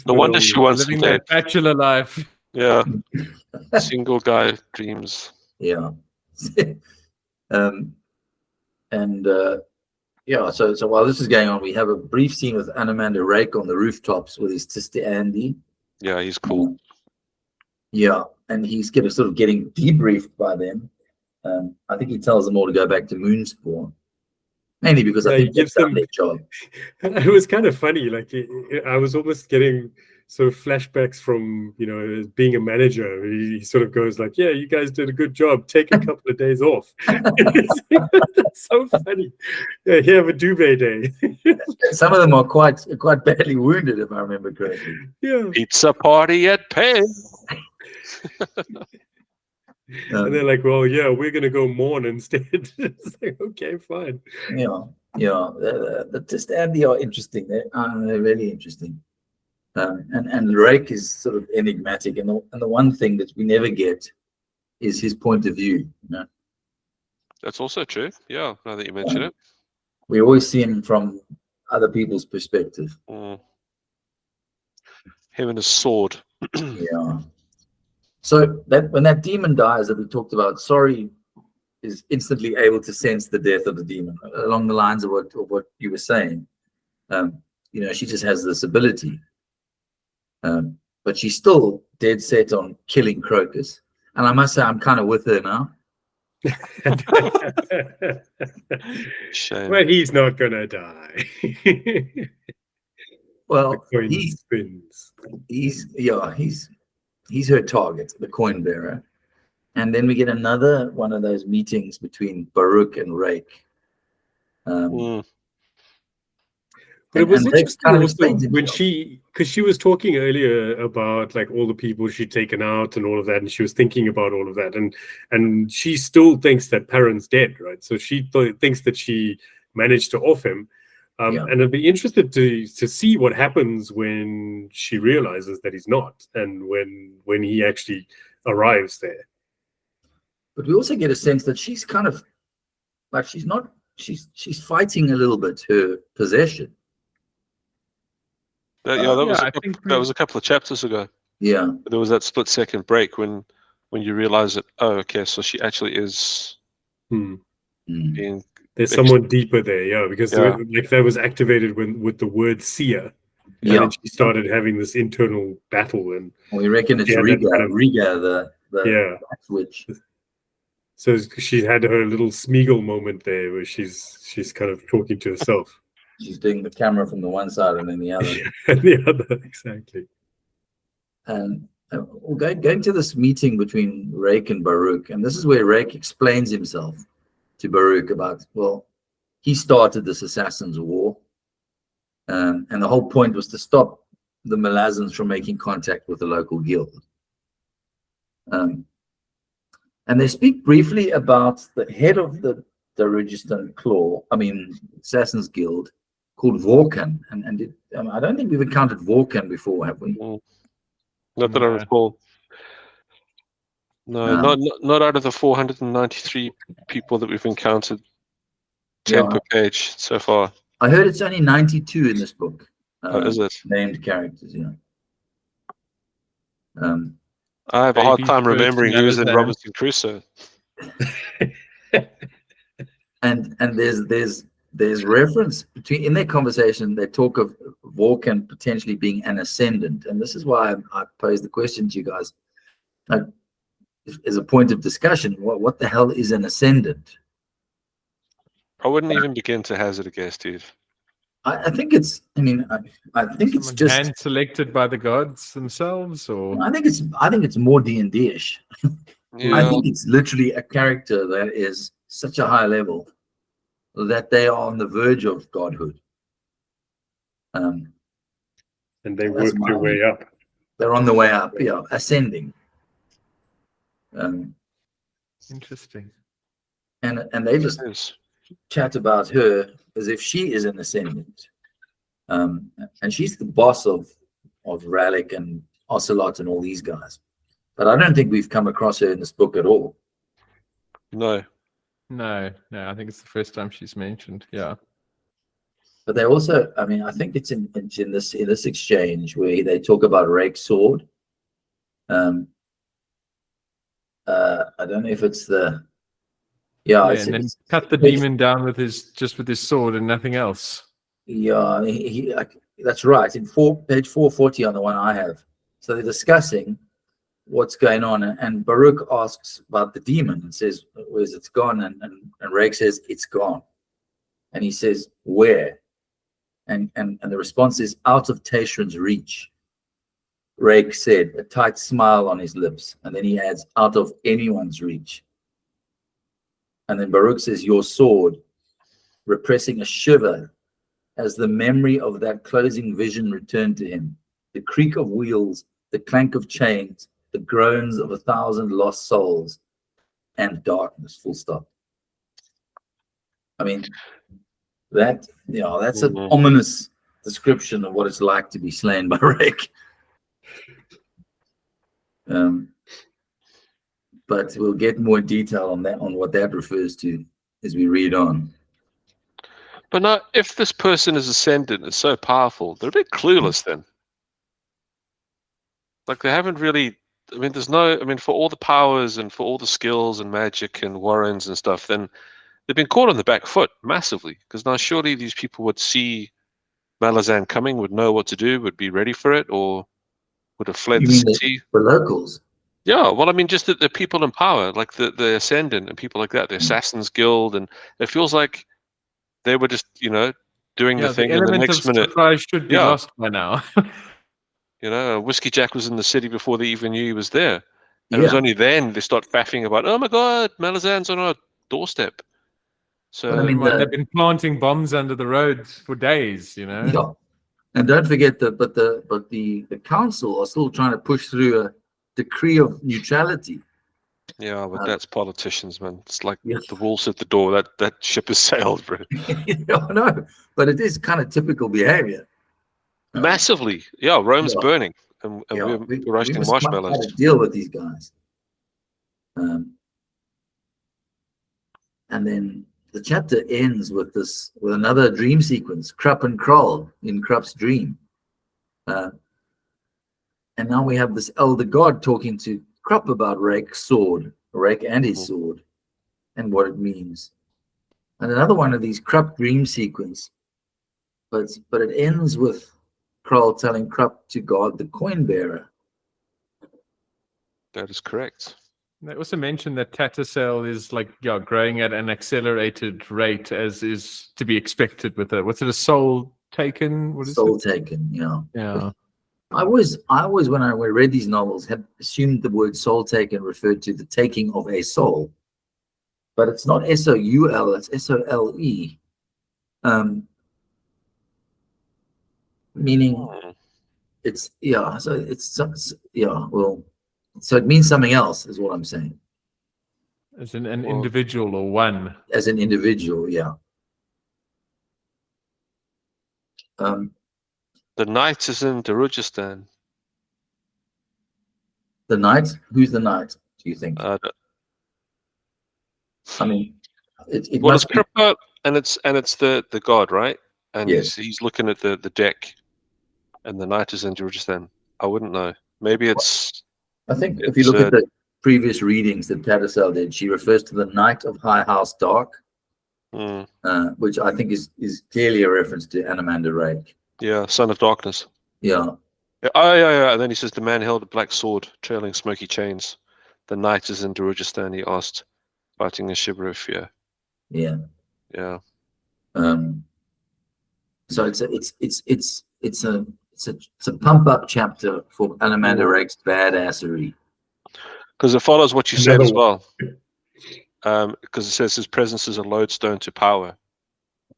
Speaker 3: No wonder she wants
Speaker 2: living
Speaker 3: him dead.
Speaker 2: that bachelor life.
Speaker 3: Yeah. Single guy dreams.
Speaker 1: Yeah. So while this is going on, we have a brief scene with Anamander Rake on the rooftops with his sister Andy.
Speaker 3: Yeah, he's cool.
Speaker 1: Yeah, and he's sort of getting debriefed by them. I think he tells them all to go back to Moonspawn, mainly because I think
Speaker 4: gives them
Speaker 1: their job.
Speaker 4: It was kind of funny. Like I was almost getting sort of flashbacks from being a manager. He sort of goes like, "Yeah, you guys did a good job. Take a couple of days off." That's so funny. Yeah, here, have a duvet day.
Speaker 1: Some of them are quite badly wounded, if I remember correctly.
Speaker 4: Yeah.
Speaker 3: Pizza party at Penn.
Speaker 4: And they're like, "Well, yeah, we're gonna go mourn instead." It's like, okay, fine.
Speaker 1: Yeah. The Tist Andy are interesting. They're really interesting. And Rake is sort of enigmatic, and the one thing that we never get is his point of view.
Speaker 3: That's also true. Yeah, now that you mention it.
Speaker 1: We always see him from other people's perspective.
Speaker 3: Him and his sword.
Speaker 1: Yeah. So when that demon dies that we talked about, Sorry is instantly able to sense the death of the demon, along the lines of what you were saying. She just has this ability. But she's still dead set on killing Crocus. And I must say, I'm kind of with her now.
Speaker 3: Shame.
Speaker 4: Well, he's not gonna die.
Speaker 1: Well,
Speaker 4: the coin spins.
Speaker 1: He's her target, the coin bearer. And then we get another one of those meetings between Baruch and Rake.
Speaker 4: But it was interesting also when
Speaker 1: because
Speaker 4: she was talking earlier about like all the people she'd taken out and all of that, and she was thinking about all of that, and she still thinks that Perrin's dead, right? So she thinks that she managed to off him, and I'd be interested to see what happens when she realizes that he's not, and when he actually arrives there.
Speaker 1: But we also get a sense that she's kind of like she's fighting a little bit her possession.
Speaker 3: That was a couple of chapters ago.
Speaker 1: Yeah,
Speaker 3: there was that split-second break when you realize that, oh, okay, so she actually is being.
Speaker 4: There's someone deeper there, because that was activated with the word seer. And then she started having this internal battle, and
Speaker 1: we reckon it's Riga, the switch.
Speaker 4: So she had her little Smeagol moment there, where she's kind of talking to herself.
Speaker 1: She's doing the camera from the one side and then the other.
Speaker 4: And the other, exactly.
Speaker 1: And going to this meeting between Rake and Baruch, and this is where Rake explains himself to Baruch about, well, he started this Assassin's War, and the whole point was to stop the Malazans from making contact with the local guild. And they speak briefly about the head of the Registan Assassin's Guild, called Vorkan, and I don't think we've encountered Vorkan before, have we?
Speaker 3: Not that I recall. No, not out of the 493 people that we've encountered. 10 per page so far.
Speaker 1: I heard it's only 92 in this book.
Speaker 3: Is it?
Speaker 1: Named characters,
Speaker 3: I have a hard time remembering who was in Robinson Crusoe.
Speaker 1: and there's reference between, in their conversation, they talk of Vorkan potentially being an ascendant, and this is why I posed the question to you guys. As a point of discussion, what the hell is an ascendant?
Speaker 3: I wouldn't even begin to hazard a guess, dude.
Speaker 1: I think it's. I think it's just
Speaker 2: hand selected by the gods themselves, or
Speaker 1: I think it's more D&D-ish.
Speaker 3: Yeah.
Speaker 1: I think it's literally a character that is such a high level that they are on the verge of godhood.
Speaker 4: And they work their way up.
Speaker 1: They're on the way up, ascending.
Speaker 2: interesting.
Speaker 1: And they just chat about her as if she is an ascendant. And she's the boss of Rallick and Ocelot and all these guys. But I don't think we've come across her in this book at all.
Speaker 3: No.
Speaker 2: I think it's the first time she's mentioned. Yeah.
Speaker 1: But they also, I think it's in this exchange where they talk about Rake's sword. I don't know if it's the
Speaker 2: and then cut the demon down with his sword and nothing else.
Speaker 1: Yeah, that's right. In page 440 on the one I have. So they're discussing what's going on, and Baruch asks about the demon and says, "Where's it's gone?" And Rake says, "It's gone." And he says, "Where?" And the response is, "Out of Tashran's reach." Rake said, a tight smile on his lips, and then he adds, "Out of anyone's reach." And then Baruch says, "Your sword," repressing a shiver as the memory of that closing vision returned to him. The creak of wheels, the clank of chains, the groans of 1,000 lost souls, and darkness, full stop. That's an ominous description of what it's like to be slain by Rake. But we'll get more detail on what that refers to as we read on.
Speaker 3: But now, if this person is ascendant and so powerful, they're a bit clueless then. Like, they haven't really, there's no, for all the powers and for all the skills and magic and warrens and stuff, then they've been caught on the back foot massively. Because now surely these people would see Malazan coming, would know what to do, would be ready for it, or would have fled the city.
Speaker 1: The locals?
Speaker 3: Yeah, well, just the people in power, like the Ascendant and people like that, the Assassin's Guild, and it feels like they were just, doing the thing, and the next minute
Speaker 2: surprise should be lost by now.
Speaker 3: Whiskey Jack was in the city before they even knew he was there. And it was only then they start faffing about, "Oh my God, Malazan's on our doorstep." So
Speaker 2: they've been planting bombs under the roads for days,
Speaker 1: Yeah. And don't forget that, but the council are still trying to push through a decree of neutrality.
Speaker 3: Yeah, but that's politicians, man. It's like the wolves at the door. That ship has sailed, bro.
Speaker 1: No, but it is kind of typical behavior.
Speaker 3: Massively, Rome's burning, and we're roasting marshmallows.
Speaker 1: How to deal with these guys. And then the chapter ends with another dream sequence, Krupp and Kroll in Krupp's dream. And now we have this elder god talking to Krupp about Rake and his sword, and what it means. And another one of these Krupp dream sequence, but it ends with Kroll telling Krupp to guard the coin bearer.
Speaker 3: That is correct.
Speaker 2: They also mentioned that Tattersall is like growing at an accelerated rate, as is to be expected with a soul taken? What is
Speaker 1: Soul
Speaker 2: it?
Speaker 1: taken, yeah.
Speaker 2: Yeah.
Speaker 1: I was when I read these novels had assumed the word soul taken referred to the taking of a soul, but it's not SOUL, it's SOLE, meaning it's so it means something else, is what I'm saying.
Speaker 2: As an individual or one.
Speaker 1: As an individual, yeah.
Speaker 3: The knight is in Darujistan.
Speaker 1: The knight? Who's the knight, do you think?
Speaker 3: Well,
Speaker 1: I mean, it
Speaker 3: it's
Speaker 1: must be.
Speaker 3: Kripa, and it's the god, right? And
Speaker 1: Yes.
Speaker 3: he's looking at the deck, and the knight is in Darujistan. I wouldn't know. Maybe it's.
Speaker 1: I think if you look at the previous readings that Tattersall did, she refers to the Knight of High House Dark, which I think is clearly a reference to Anomander Rake.
Speaker 3: Yeah, Son of Darkness.
Speaker 1: Yeah.
Speaker 3: Oh, yeah. And then he says, the man held a black sword, trailing smoky chains. The knight is in Darujistan, he asked, fighting a shiver of fear.
Speaker 1: Yeah.
Speaker 3: Yeah.
Speaker 1: So it's a pump up chapter for Anomander Rake's badassery.
Speaker 3: Because it follows what you said as well. Because it says his presence is a lodestone to power.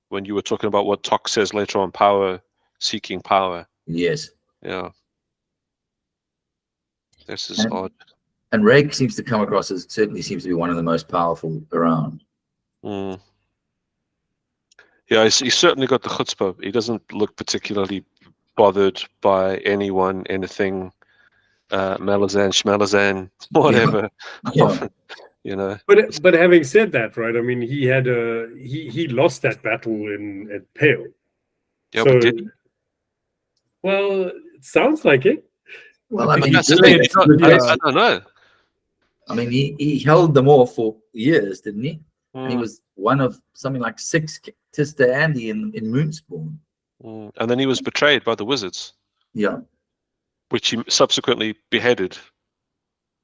Speaker 3: When you were talking about what Tok says later on, power, seeking power.
Speaker 1: Yes.
Speaker 3: Yeah. This is odd.
Speaker 1: And Rake seems to come across as certainly seems to be one of the most powerful around.
Speaker 3: Yeah, he's certainly got the chutzpah. He doesn't look particularly bothered by anyone, anything, Malazan, Shmalazan, whatever.
Speaker 1: Yeah.
Speaker 4: You know. But having said that, right? I mean, he had he lost that battle at Pale.
Speaker 3: Yeah, but did he?
Speaker 4: Well, it sounds like it.
Speaker 1: Well, I mean,
Speaker 3: I don't know.
Speaker 1: I mean, he held them off for years, didn't he? And he was one of something like 6 Tista Andy in Moonspawn.
Speaker 3: And then he was betrayed by the wizards.
Speaker 1: Yeah.
Speaker 3: Which he subsequently beheaded.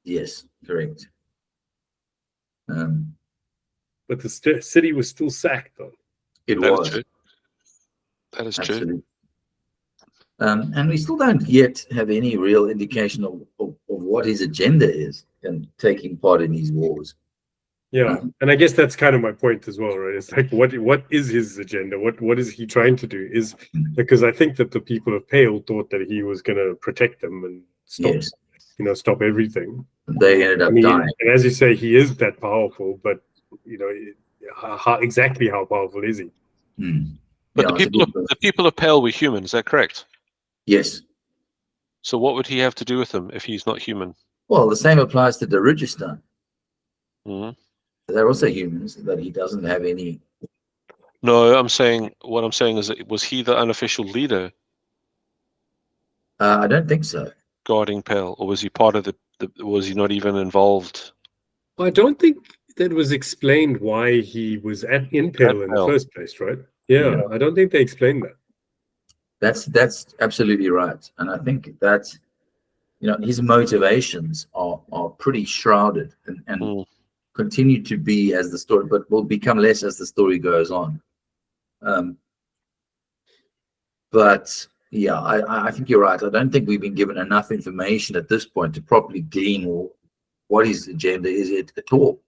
Speaker 1: Yes, correct.
Speaker 4: But the city was still sacked, though.
Speaker 1: It was.
Speaker 3: True. That is
Speaker 1: Absolutely
Speaker 3: true.
Speaker 1: And we still don't yet have any real indication of what his agenda is in taking part in these wars.
Speaker 4: Yeah, and I guess that's kind of my point as well, right? It's like, what is his agenda? What is he trying to do? Is because I think that the people of Pale thought that he was going to protect them and stop, stop everything.
Speaker 1: They ended up dying.
Speaker 4: And as you say, he is that powerful, but exactly how powerful is he?
Speaker 3: But the people of Pale were human. Is that correct?
Speaker 1: Yes.
Speaker 3: So what would he have to do with them if he's not human?
Speaker 1: Well, the same applies to Darujistan. They're also humans, but he doesn't have any.
Speaker 3: No, what I'm saying is that was he the unofficial leader?
Speaker 1: I don't think so.
Speaker 3: Guarding Pale, or was he part of was he not even involved?
Speaker 4: Well, I don't think that was explained why he was in Pale in the first place, right? Yeah, I don't think they explained that.
Speaker 1: That's absolutely right, and I think that his motivations are pretty shrouded and continue to be as the story, but will become less as the story goes on. But yeah, I think you're right. I don't think we've been given enough information at this point to properly glean what his agenda is at all.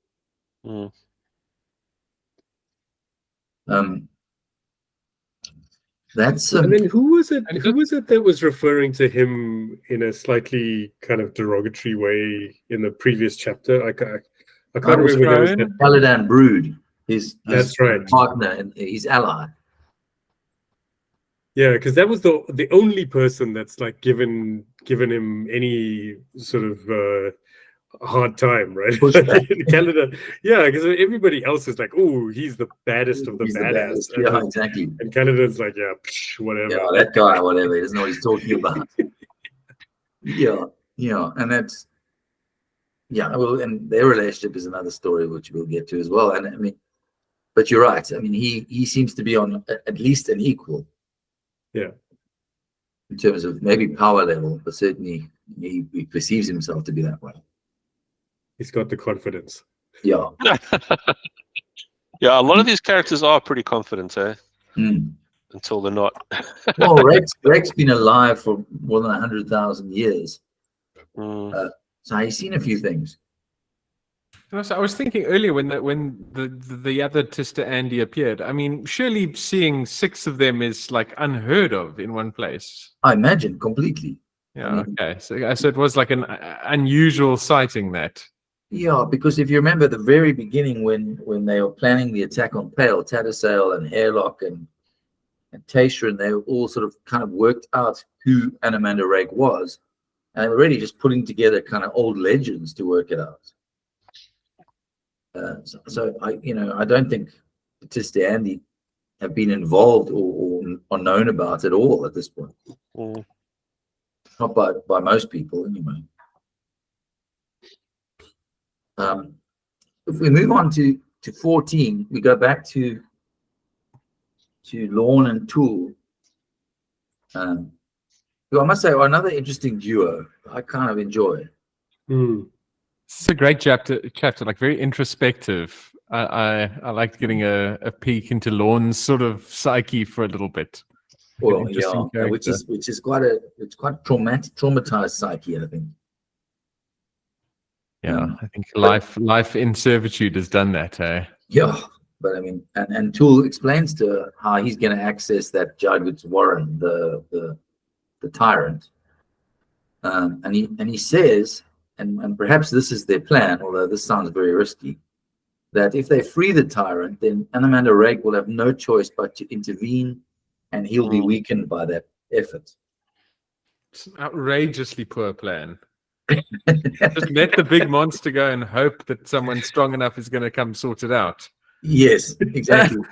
Speaker 1: That's
Speaker 4: and then who was it that was referring to him in a slightly kind of derogatory way in the previous chapter? I can't remember.
Speaker 1: Paladin Brood, his
Speaker 4: that's right,
Speaker 1: partner and his ally.
Speaker 4: Yeah, because that was the only person that's like given him any sort of hard time, right? In Canada, yeah, because everybody else is like, oh, he's the baddest of the badass.
Speaker 1: Yeah, exactly.
Speaker 4: And Canada's like, yeah, whatever.
Speaker 1: Yeah, that guy, whatever. He doesn't know what he's talking about. And that's well, and their relationship is another story which we'll get to as well. And I mean, but you're right. I mean, he seems to be on at least an equal.
Speaker 4: Yeah.
Speaker 1: In terms of maybe power level, but certainly he perceives himself to be that way.
Speaker 4: He's got the confidence.
Speaker 1: Yeah.
Speaker 3: Yeah, a lot of these characters are pretty confident, eh?
Speaker 1: Mm.
Speaker 3: Until they're not.
Speaker 1: Well, Rex's been alive for more than 100,000 years.
Speaker 3: Mm.
Speaker 1: So he's seen a few things.
Speaker 2: And also, I was thinking earlier when the other Tista Andy appeared. I mean, surely seeing 6 of them is like unheard of in one place.
Speaker 1: I imagine completely.
Speaker 2: Yeah.
Speaker 1: I mean,
Speaker 2: Okay. So it was like an unusual sighting. That.
Speaker 1: Yeah, because if you remember the very beginning when they were planning the attack on Pale, Tattersail and Hairlock and Tayshrin, they were all sort of kind of worked out who Anamanda Rake was. And they were really just putting together kind of old legends to work it out. So I don't think Tista Andy have been involved or known about at all at this point.
Speaker 3: Mm.
Speaker 1: Not by most people, anyway. If we move on to 14, we go back to Lorne and Toole. Who I must say are another interesting duo. I kind of enjoy.
Speaker 2: It's a great chapter, like very introspective. I liked getting a peek into Lorne's sort of psyche for a little bit.
Speaker 1: Well, yeah, which is quite traumatized psyche, I think.
Speaker 2: Yeah, I think life in servitude has done that.
Speaker 1: Yeah, but I mean, and Toole explains to her how he's going to access that Jadwit's Warren, the tyrant, and he says, and perhaps this is their plan, although this sounds very risky, that if they free the tyrant, then Anamanda Rake will have no choice but to intervene, and he'll be weakened by that effort.
Speaker 2: It's an outrageously poor plan. Just let the big monster go and hope that someone strong enough is going to come sort it out.
Speaker 1: Yes, exactly.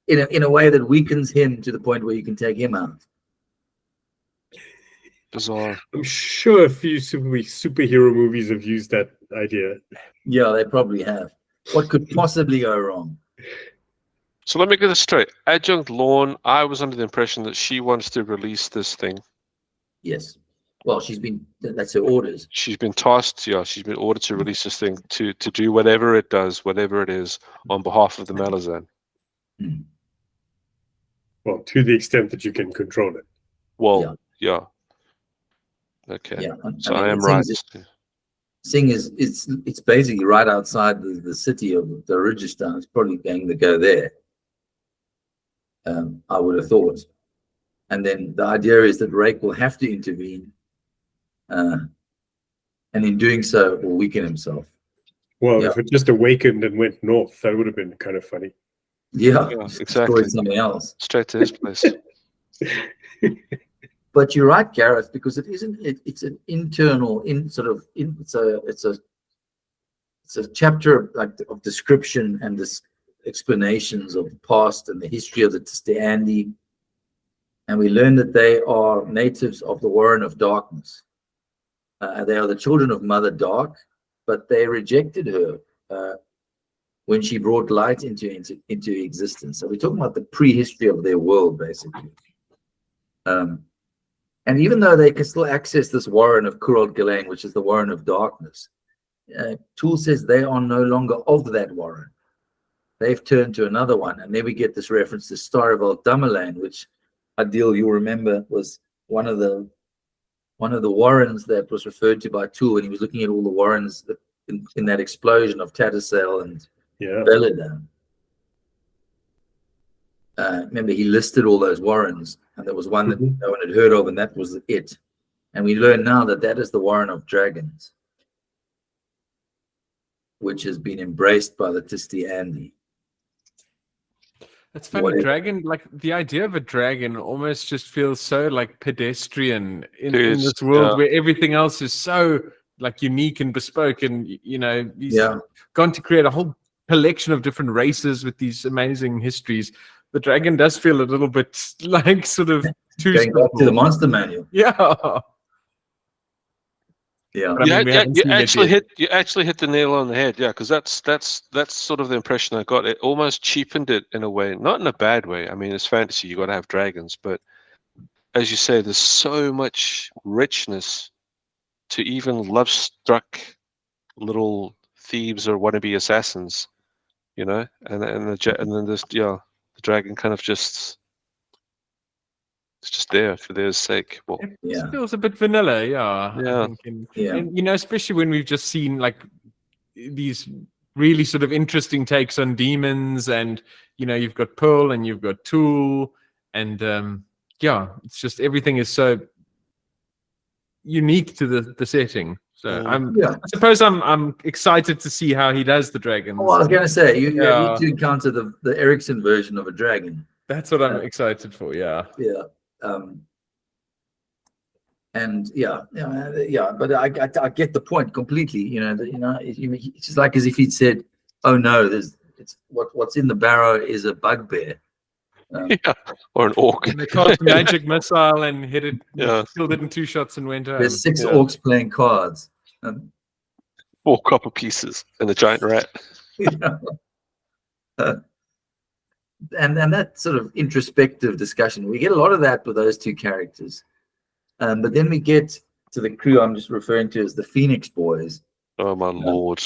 Speaker 1: in a way that weakens him to the point where you can take him out.
Speaker 3: Bizarre.
Speaker 4: I'm sure a few superhero movies have used that idea.
Speaker 1: Yeah, they probably have. What could possibly go wrong?
Speaker 3: So let me get this straight. Adjunct Lorne, I was under the impression that she wants to release this thing.
Speaker 1: Yes. Well, that's her orders.
Speaker 3: She's been tasked, she's been ordered to release this thing to do whatever it does, whatever it is, on behalf of the Malazan.
Speaker 4: Well, to the extent that you can control it.
Speaker 3: Well, yeah. Okay.
Speaker 1: Yeah.
Speaker 3: So I am right.
Speaker 1: Sing it's basically right outside the city of Darujistan. It's probably going to go there. I would have thought. And then the idea is that Rake will have to intervene. And in doing so, will weaken himself.
Speaker 4: Well, if it just awakened and went north, that would have been kind of funny.
Speaker 1: Yeah,
Speaker 3: exactly.
Speaker 1: Something else.
Speaker 3: Straight to his place.
Speaker 1: But you're right, Gareth, because it isn't. It's an internal, it's a chapter of description and this explanations of the past and the history of the Tista Andy, and we learn that they are natives of the Warren of Darkness. They are the children of Mother Dark, but they rejected her when she brought light into existence. So we're talking about the prehistory of their world, basically. And even though they can still access this Warren of Kurald Galang, which is the Warren of Darkness, Toole says they are no longer of that Warren. They've turned to another one. And then we get this reference to Star of Al Damalan, which Adil, you'll remember, was one of the Warrens that was referred to by Toole when he was looking at all the Warrens that in that explosion of Tattersail and Belladam. Remember, he listed all those Warrens, and there was one that no one had heard of, and that was it. And we learn now that is the Warren of Dragons, which has been embraced by the Tista Andy.
Speaker 2: That's funny. Dragon, like the idea of a dragon almost just feels so like pedestrian in this world where everything else is so like unique and bespoke, and he's gone to create a whole collection of different races with these amazing histories. The dragon does feel a little bit like sort of too
Speaker 1: going back to the monster manual.
Speaker 2: Yeah.
Speaker 1: Yeah,
Speaker 3: you actually hit the nail on the head. Yeah, because that's sort of the impression I got. It almost cheapened it in a way, not in a bad way. I mean, it's fantasy; you got to have dragons, but as you say, there's so much richness to even love-struck little thieves or wannabe assassins, and then the dragon kind of it's just there for their sake. Well,
Speaker 2: It feels a bit vanilla, I think, and especially when we've just seen like these really sort of interesting takes on demons, and you've got Pearl and you've got Tool, and it's just everything is so unique to the setting. So I suppose I'm excited to see how he does the dragons.
Speaker 1: Oh, I was going to say you need to encounter the Erikson version of a dragon.
Speaker 2: That's what I'm excited for. Yeah.
Speaker 1: And but I get the point completely. It's just like as if he'd said, "Oh no, what's in the barrow is a bugbear."
Speaker 3: Or an orc.
Speaker 2: And they cast a magic missile and hit it, killed it in 2 shots and went home.
Speaker 1: There's 6 orcs playing cards.
Speaker 3: 4 copper pieces and a giant rat.
Speaker 1: And that sort of introspective discussion, we get a lot of that with those 2 characters. But then we get to the crew I'm just referring to as the Phoenix Boys.
Speaker 3: Oh my lord!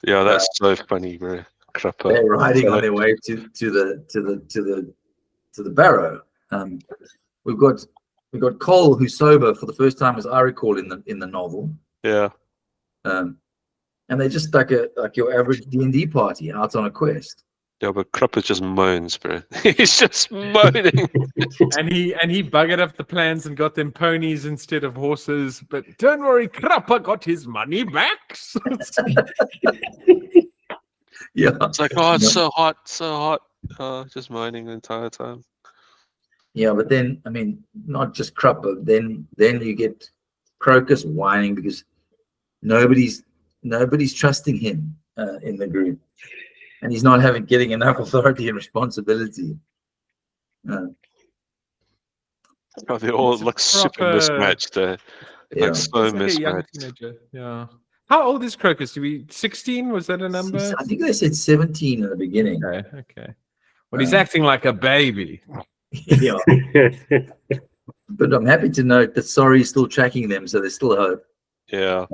Speaker 3: Yeah, that's so funny, bro.
Speaker 1: They're riding on their way to the barrow. We've got Cole, who's sober for the first time, as I recall in the novel.
Speaker 3: Yeah.
Speaker 1: And they're just like your average D&D party out on a quest.
Speaker 3: Yeah, but Crupper just moans, bro. He's just moaning.
Speaker 2: and he buggered up the plans and got them ponies instead of horses. But don't worry, Crupper got his money back.
Speaker 3: It's like, oh, it's so hot. Just moaning the entire time.
Speaker 1: Yeah, but then not just Crupper. Then you get Crocus whining because nobody's trusting him in the group. And he's not getting enough authority and responsibility.
Speaker 3: They all look super mismatched. Like so mismatched.
Speaker 2: Yeah. How old is Crocus? 16? Was that a number?
Speaker 1: I think they said 17 in the beginning.
Speaker 2: Okay. Well, he's acting like a baby.
Speaker 1: Yeah. But I'm happy to note that Sorry is still tracking them, so there's still hope.
Speaker 3: Yeah.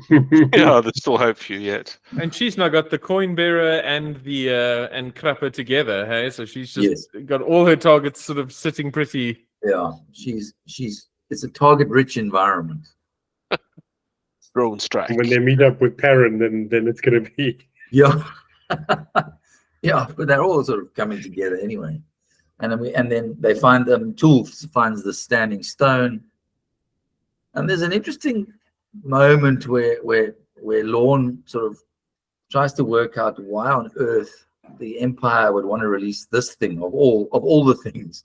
Speaker 3: There's still hope for you yet.
Speaker 2: And she's now got the coin bearer and the and Crupper together, hey? So she's just got all her targets sort of sitting pretty.
Speaker 1: Yeah, it's a target-rich environment.
Speaker 3: Drone strike.
Speaker 4: When they meet up with Perrin, then it's gonna be
Speaker 1: yeah. But they're all sort of coming together anyway. And then they find Tool finds the standing stone. And there's an interesting moment where Lorne sort of tries to work out why on earth the Empire would want to release this thing of all the things.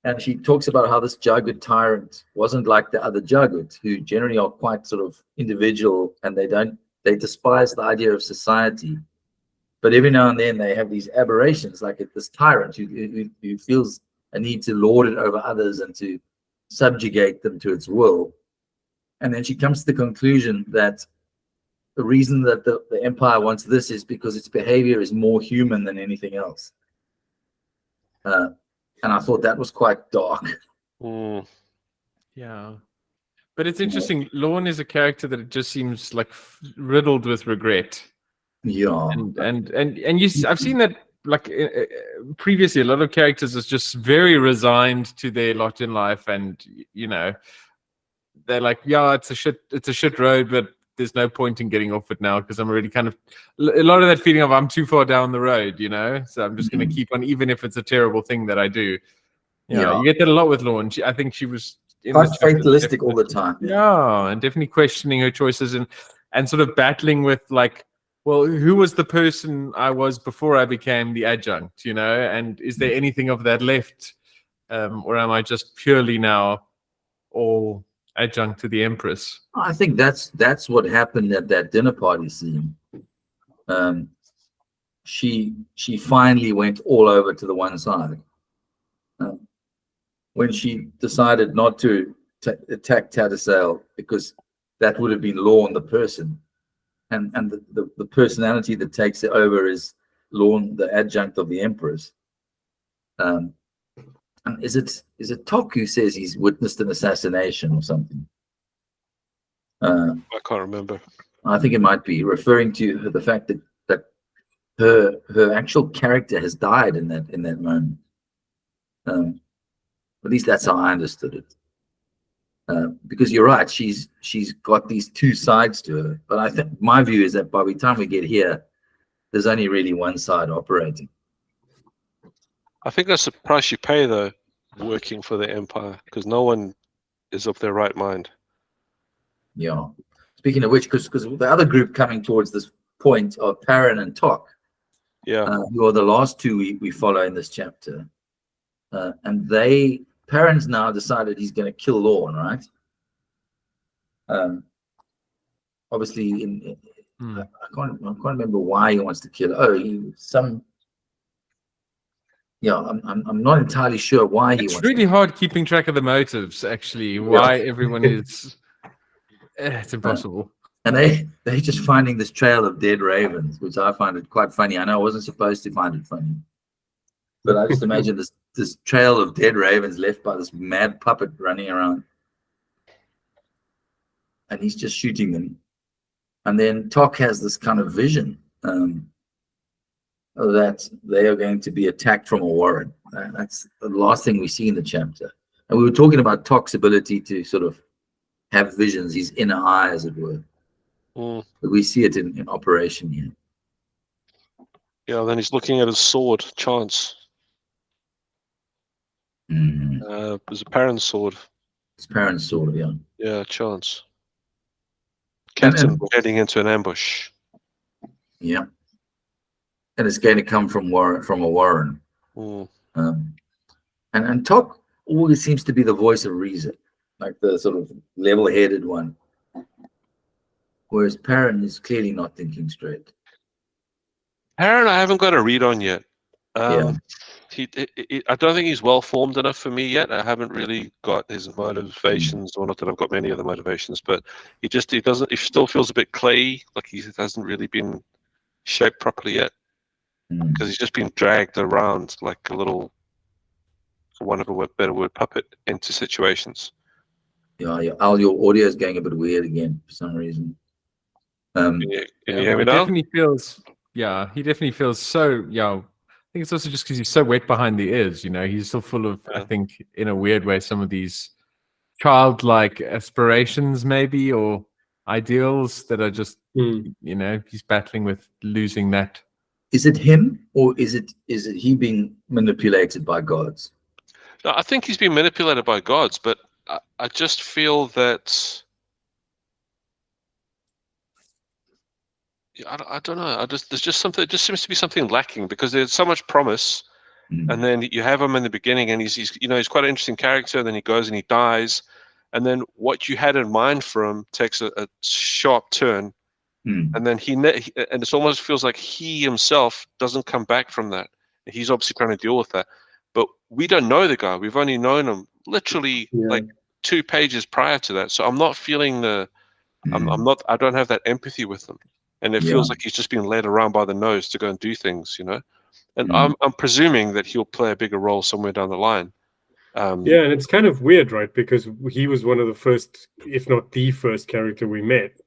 Speaker 1: And she talks about how this Jughead tyrant wasn't like the other Jughead, who generally are quite sort of individual and they despise the idea of society. But every now and then they have these aberrations, like this tyrant who feels a need to lord it over others and to subjugate them to its will. And then she comes to the conclusion that the reason that the Empire wants this is because its behavior is more human than anything else. And I thought that was quite dark.
Speaker 2: Yeah. But it's interesting. Lorne is a character that it just seems like riddled with regret.
Speaker 1: Yeah.
Speaker 2: And I've seen that like previously a lot of characters is just very resigned to their lot in life, and they're like, yeah, it's a shit road, but there's no point in getting off it now because I'm already kind of a lot of that feeling of I'm too far down the road, so I'm just going to keep on, even if it's a terrible thing that I do. You get that a lot with Lorne. I think she was
Speaker 1: quite fatalistic all the time.
Speaker 2: Yeah, and definitely questioning her choices and sort of battling with like, well, who was the person I was before I became the adjunct, and is there anything of that left? Or am I just purely now all adjunct to the Empress?
Speaker 1: I think that's what happened at that dinner party scene. She finally went all over to the one side. When she decided not to attack Tattersail because that would have been Lorne the person. And the personality that takes it over is Lorne, the adjunct of the Empress. And is it Tok who says he's witnessed an assassination or something? Uh,
Speaker 3: I can't remember.
Speaker 1: I think it might be referring to the fact that her actual character has died in that moment. At least that's how I understood it. Because you're right, she's got these two sides to her. But I think my view is that by the time we get here, there's only really one side operating.
Speaker 3: I think that's the price you pay, though, working for the Empire, because no one is of their right mind.
Speaker 1: Yeah. Speaking of which, because the other group coming towards this point are Perrin and Tok, who are the last two we follow in this chapter. And Perrin's now decided he's going to kill Lorne, right? Obviously, I can't remember why he wants to kill. I'm not entirely sure why he wants.
Speaker 2: It's really hard keeping track of the motives. Actually, why everyone is. It's impossible.
Speaker 1: And they're just finding this trail of dead ravens, which I find it quite funny. I know I wasn't supposed to find it funny, but I just imagine this trail of dead ravens left by this mad puppet running around, and he's just shooting them. And then Tok has this kind of vision that they are going to be attacked from a warren. That's the last thing we see in the chapter. And we were talking about Tok's ability to sort of have visions, his inner eye, as it were. But we see it in operation here.
Speaker 3: Yeah, then he's looking at his sword, Chance. It was a Perrin's sword.
Speaker 1: It's Perrin's sword, yeah.
Speaker 3: Yeah, Chance. Captain, we're heading into an ambush.
Speaker 1: Yeah. And it's going to come from a warren. And Tok always seems to be the voice of reason, like the sort of level-headed one. Whereas Perrin is clearly not thinking straight.
Speaker 3: Perrin, I haven't got a read on yet. I don't think he's well formed enough for me yet. I haven't really got his motivations, or not that I've got many other motivations, but he still feels a bit clayey, like he hasn't really been shaped properly yet, because he's just been dragged around like a little, for want of a better word, puppet into situations.
Speaker 1: Yeah, Al, your audio is going a bit weird again for some reason.
Speaker 3: Can you hear me now?
Speaker 2: He definitely feels so. I think it's also just because he's so wet behind the ears. He's still full of, I think, in a weird way, some of these childlike aspirations, maybe, or ideals that are just, he's battling with losing that.
Speaker 1: Is it him, or is it he being manipulated by gods?
Speaker 3: No, I think he's being manipulated by gods, but I just feel that. I don't know. There's just something. It just seems to be something lacking, because there's so much promise, and then you have him in the beginning, and he's quite an interesting character. And then he goes and he dies, and then what you had in mind for him takes a sharp turn, and then and it almost feels like he himself doesn't come back from that. He's obviously trying to deal with that, but we don't know the guy. We've only known him literally like 2 pages prior to that. So I'm not feeling I don't have that empathy with him. And it feels like he's just being led around by the nose to go and do things, And I'm presuming that he'll play a bigger role somewhere down the line.
Speaker 4: And it's kind of weird, right? Because he was one of the first, if not the first character we met,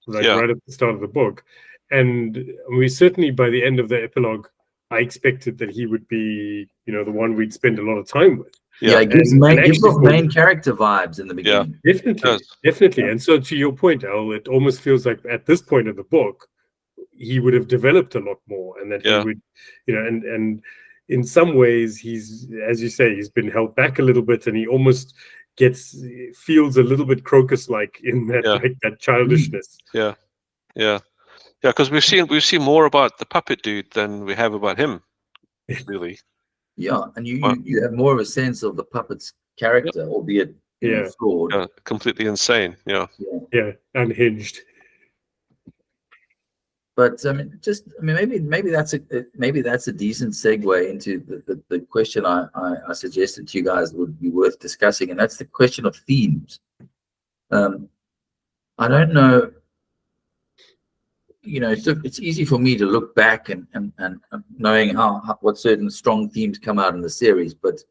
Speaker 4: right at the start of the book. And we certainly, by the end of the epilogue, I expected that he would be, the one we'd spend a lot of time with.
Speaker 1: It gives off main character vibes in the beginning.
Speaker 4: Definitely. And so, to your point, Al, it almost feels like at this point of the book, he would have developed a lot more, and that he would, and in some ways, he's, as you say, he's been held back a little bit, and he almost feels a little bit Crocus-like in that, like that childishness.
Speaker 3: Because we've seen more about the puppet dude than we have about him, really.
Speaker 1: Yeah, and you have more of a sense of the puppet's character, albeit flawed.
Speaker 3: Completely insane.
Speaker 1: But
Speaker 3: Unhinged.
Speaker 1: maybe that's a decent segue into the question I suggested to you guys would be worth discussing, and that's the question of themes. I don't know. It's easy for me to look back and knowing what certain strong themes come out in the series, but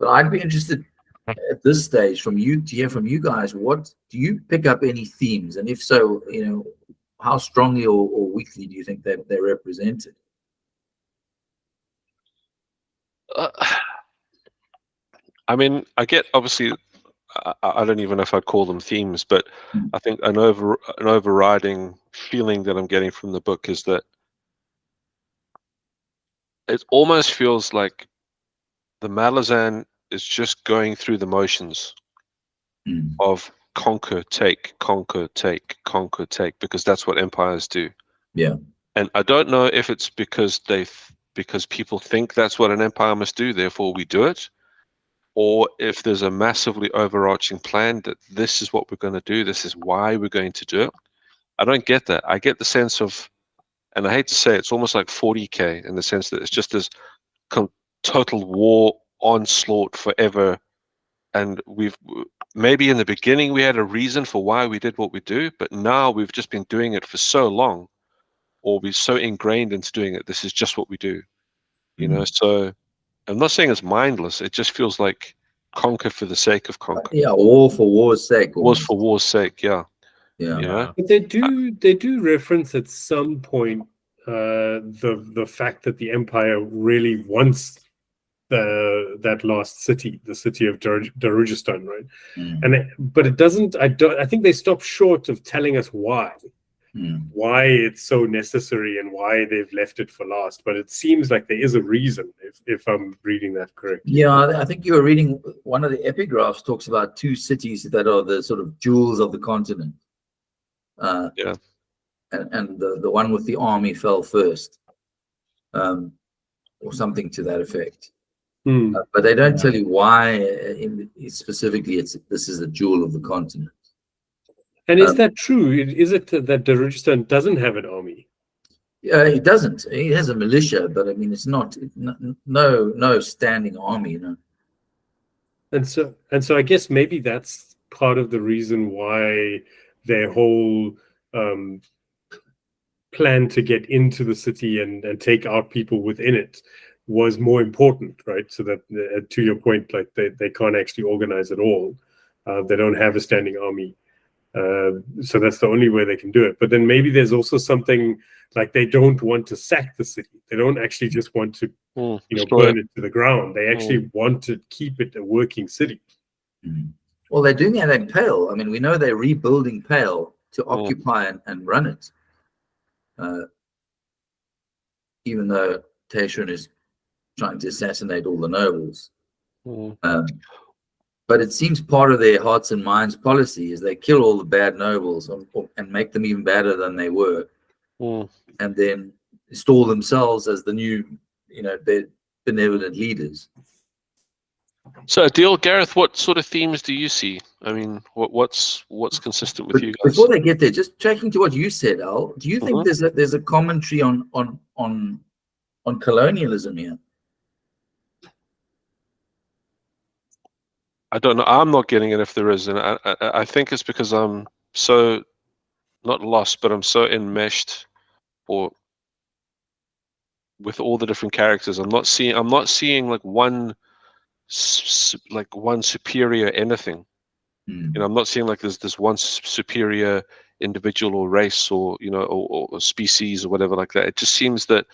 Speaker 1: I'd be interested at this stage from you to hear from you guys. What do you pick up any themes, and if so, how strongly or weakly do you think that they're represented?
Speaker 3: I mean, I get obviously. I don't even know if I'd call them themes, but I think an overriding feeling that I'm getting from the book is that it almost feels like the Malazan is just going through the motions of conquer, take, conquer, take, conquer, take, because that's what empires do.
Speaker 1: Yeah.
Speaker 3: And I don't know if it's because people think that's what an empire must do, therefore we do it, or if there's a massively overarching plan that this is what we're going to do, this is why we're going to do it. I don't get that. I get the sense of, and I hate to say it, it's almost like 40K in the sense that it's just this total war onslaught forever. And maybe in the beginning we had a reason for why we did what we do, but now we've just been doing it for so long, or we're so ingrained into doing it, this is just what we do. So I'm not saying it's mindless. It just feels like conquer for the sake of conquer.
Speaker 1: Yeah, war for war's sake.
Speaker 3: Wars for war's sake, yeah.
Speaker 1: Yeah.
Speaker 4: But they do reference at some point the fact that the empire really wants that last city, the city of Darujistan, right? But it doesn't. I think they stop short of telling us why it's so necessary and why they've left it for last. But it seems like there is a reason, if I'm reading that correctly.
Speaker 1: Yeah, I think you were reading one of the epigraphs talks about two cities that are the sort of jewels of the continent.
Speaker 3: Yeah.
Speaker 1: And the one with the army fell first, or something to that effect. But they don't tell you why specifically this is a jewel of the continent.
Speaker 4: And is that true? Is it that Darujistan doesn't have an army?
Speaker 1: He doesn't. He has a militia, but I mean, it's not no standing army,
Speaker 4: And so I guess maybe that's part of the reason why their whole plan to get into the city and take out people within it was more important, right? So that, to your point, like they can't actually organize at all. They don't have a standing army. So that's the only way they can do it. But then maybe there's also something like they don't want to sack the city. They don't actually just want to, burn it to the ground. They actually want to keep it a working city.
Speaker 1: Well, they're doing it in Pale. I mean, we know they're rebuilding Pale to occupy and run it. Even though Teshrin is trying to assassinate all the nobles. But it seems part of their hearts and minds policy is they kill all the bad nobles and make them even badder than they were, and then install themselves as the new, benevolent leaders.
Speaker 3: So, Adil, Gareth, what sort of themes do you see? I mean, what's consistent with you guys?
Speaker 1: Before they get there, just tracking to what you said, Al, do you think there's a commentary on colonialism here?
Speaker 3: I don't know. I'm not getting it if there is, and I think it's because I'm so not lost, but I'm so enmeshed, with all the different characters. I'm not seeing like one superior anything. I'm not seeing like there's this one superior individual or race or or species or whatever like that. It just seems that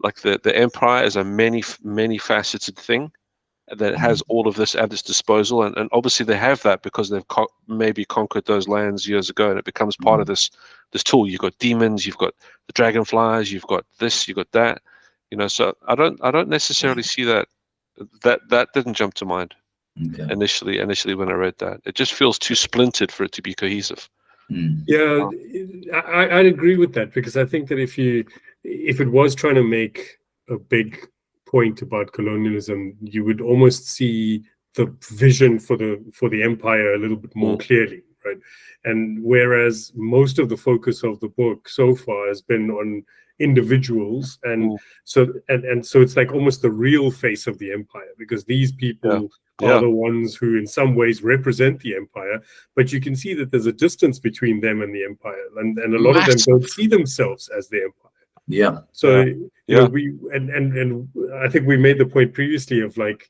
Speaker 3: like the empire is a many faceted thing that has all of this at its disposal, and obviously they have that because they've maybe conquered those lands years ago, and it becomes part of this tool. You've got demons, you've got the dragonflies, you've got this, you've got that. So I don't necessarily see that didn't jump to mind initially when I read that. It just feels too splintered for it to be cohesive.
Speaker 4: Yeah, I'd agree with that, because I think that if it was trying to make a big point about colonialism, you would almost see the vision for the empire a little bit more clearly, right? And whereas most of the focus of the book so far has been on individuals, and so it's like almost the real face of the empire, because these people are the ones who in some ways represent the empire, but you can see that there's a distance between them and the empire, and a lot of them don't see themselves as the empire. So we and I think we made the point previously of like,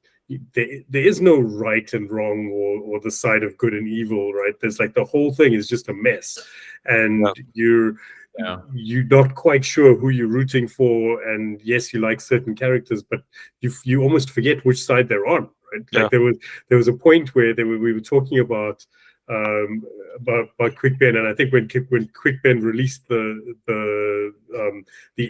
Speaker 4: there is no right and wrong or the side of good and evil, right? There's like the whole thing is just a mess, and you're not quite sure who you're rooting for. And yes, you like certain characters, but you almost forget which side they're on, right? Like there was a point where we were talking about Quick Ben, and I think when Quick Ben released the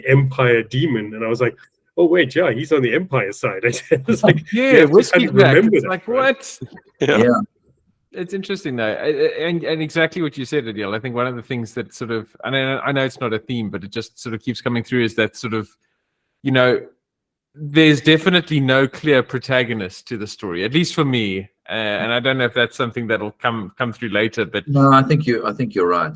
Speaker 4: Empire Demon, and I was like, oh wait, yeah, he's on the Empire side. It's like,
Speaker 2: yeah, whiskey black. It's
Speaker 4: that,
Speaker 2: like
Speaker 4: right?
Speaker 2: what?
Speaker 1: Yeah.
Speaker 2: It's interesting though, and exactly what you said, Adil. I think one of the things that sort of, and I know it's not a theme, but it just sort of keeps coming through, is that sort of, there's definitely no clear protagonist to the story, at least for me. And I don't know if that's something that'll come through later, but
Speaker 1: no, I think you're right.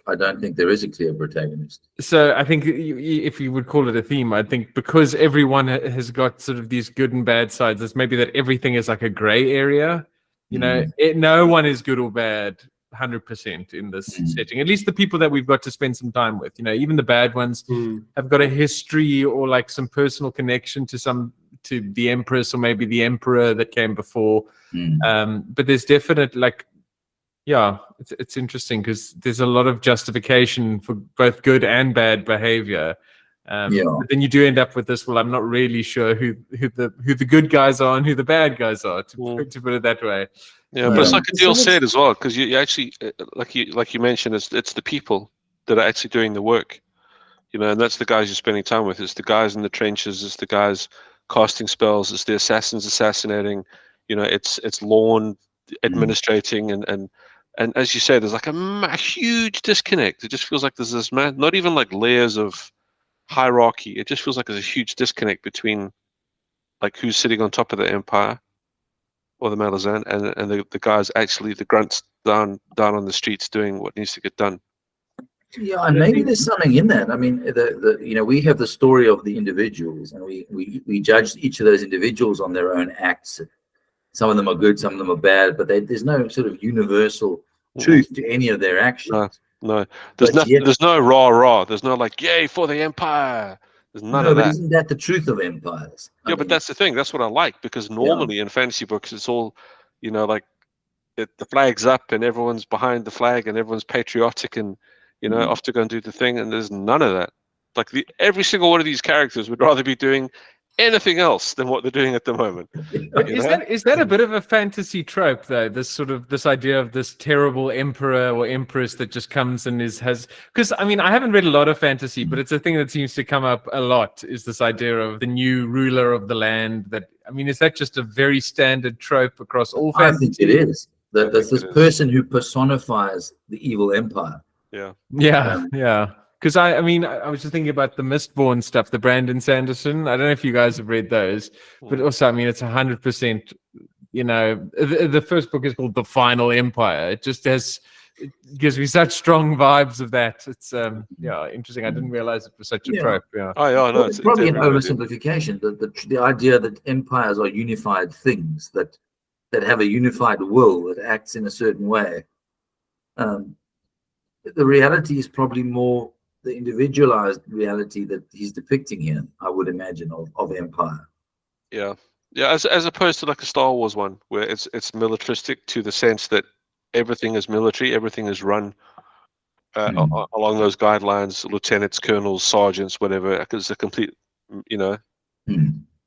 Speaker 1: I don't think there is a clear protagonist.
Speaker 2: So I think if you would call it a theme, I think because everyone has got sort of these good and bad sides, it's maybe that everything is like a gray area. No one is good or bad 100% in this setting. At least the people that we've got to spend some time with, even the bad ones have got a history or like some personal connection to the Empress or maybe the Emperor that came before. But there's definite it's interesting because there's a lot of justification for both good and bad behavior. But then you do end up with this. Well, I'm not really sure who the good guys are and who the bad guys are, to put it that way.
Speaker 3: Yeah, but it's like Adil said as well, because you actually, like you mentioned, it's the people that are actually doing the work, and that's the guys you're spending time with. It's the guys in the trenches. It's the guys casting spells. It's the assassins assassinating. It's Lorne administrating, and as you say, there's like a huge disconnect. It just feels like there's this not even like layers of hierarchy. It just feels like there's a huge disconnect between like who's sitting on top of the Empire or the Malazan and the guys, actually the grunts down on the streets doing what needs to get done.
Speaker 1: Yeah, and maybe there's something in that. I mean, we have the story of the individuals, and we judge each of those individuals on their own acts. Some of them are good, some of them are bad, but there's no sort of universal truth to any of their actions.
Speaker 3: No. There's no rah. There's no like, yay for the Empire. There's none of that.
Speaker 1: But isn't that the truth of empires?
Speaker 3: But that's the thing. That's what I like, because normally in fantasy books, it's all, like the flag's up and everyone's behind the flag and everyone's patriotic and, off to go and do the thing. And there's none of that. Like every single one of these characters would rather be doing anything else than what they're doing at the moment.
Speaker 2: Is that a bit of a fantasy trope though? This idea of this terrible emperor or empress that just comes and because I mean, I haven't read a lot of fantasy, but it's a thing that seems to come up a lot, is this idea of the new ruler of the land. Is that just a very standard trope across all fantasy?
Speaker 1: I think it is. There's this person who personifies the evil empire.
Speaker 2: Yeah. Because I was just thinking about the Mistborn stuff, the Brandon Sanderson. I don't know if you guys have read those, but also, it's 100%. The first book is called The Final Empire. It gives me such strong vibes of that. It's interesting. I didn't realize it was such a trope. Yeah.
Speaker 3: No,
Speaker 1: it's probably an oversimplification. The idea that empires are unified things that have a unified will that acts in a certain way. The reality is probably more the individualized reality that he's depicting here, I would imagine, of empire.
Speaker 3: Yeah, as opposed to like a Star Wars one where it's militaristic to the sense that everything is military, everything is run along those guidelines, lieutenants, colonels, sergeants, whatever. It's a complete,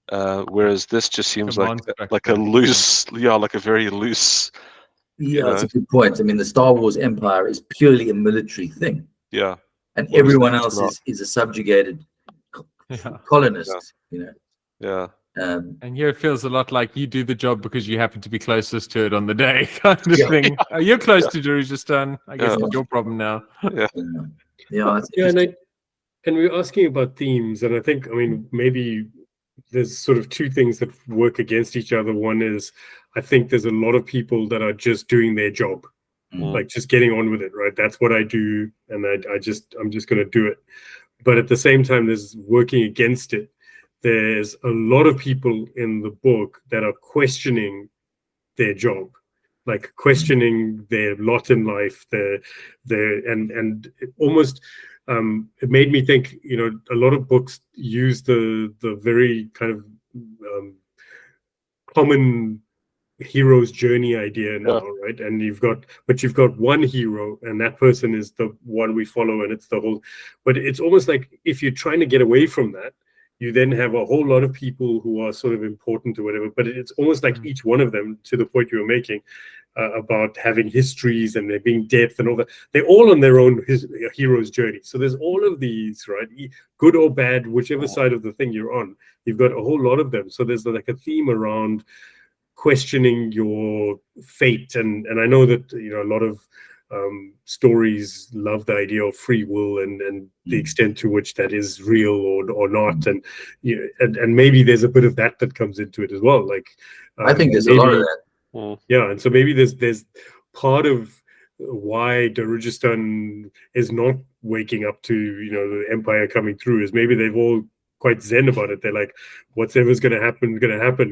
Speaker 3: whereas this just seems like a loose, like a very loose.
Speaker 1: Yeah, that's a good point. the Star Wars empire is purely a military thing.
Speaker 3: Yeah.
Speaker 1: And everyone else is a subjugated colonist,
Speaker 3: Yeah.
Speaker 1: And
Speaker 2: here it feels a lot like you do the job because you happen to be closest to it on the day, kind of thing. You're close to Jerusalem. I guess it's your problem now.
Speaker 4: And we're asking about themes, and I think, maybe there's sort of two things that work against each other. One is, I think there's a lot of people that are just doing their job. Like just getting on with it, right? That's what I do, and I'm just going to do it. But at the same time, there's working against it. There's a lot of people in the book that are questioning their job, like questioning their lot in life. And it almost it made me think. A lot of books use the very kind of common hero's journey idea now, right? And you've got one hero, and that person is the one we follow, and it's the whole. But it's almost like if you're trying to get away from that, you then have a whole lot of people who are sort of important or whatever. But it's almost like each one of them, to the point you were making, about having histories and there being depth and all that. They're all on their own hero's journey. So there's all of these, right? Good or bad, whichever side of the thing you're on, you've got a whole lot of them. So there's like a theme around questioning your fate, and I know that a lot of stories love the idea of free will and the extent to which that is real or not, and and maybe there's a bit of that comes into it as well. Like
Speaker 1: I think there's a lot of that.
Speaker 4: Yeah, and so maybe there's part of why Darujhistan is not waking up to the empire coming through is maybe they've all quite zen about it. They're like, whatever's going to happen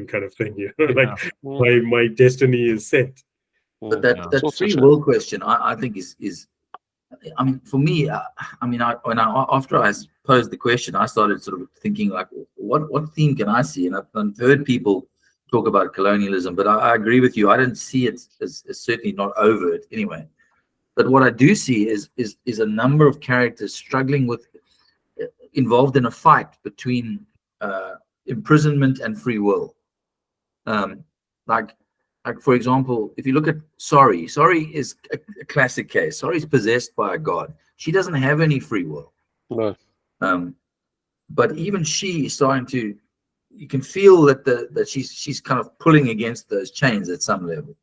Speaker 4: kind of thing. Like my destiny is set.
Speaker 1: But that free will question, I think is I mean, for me, after I posed the question, I started sort of thinking like, what theme can I see? And I've heard people talk about colonialism, but I agree with you. I didn't see it as certainly not overt anyway. But what I do see is a number of characters struggling with, involved in a fight between imprisonment and free will. Like for example, if you look at Sori is a classic case. Sori is possessed by a god. She doesn't have any free will.
Speaker 3: No.
Speaker 1: But even she is starting to. You can feel that she's kind of pulling against those chains at some level.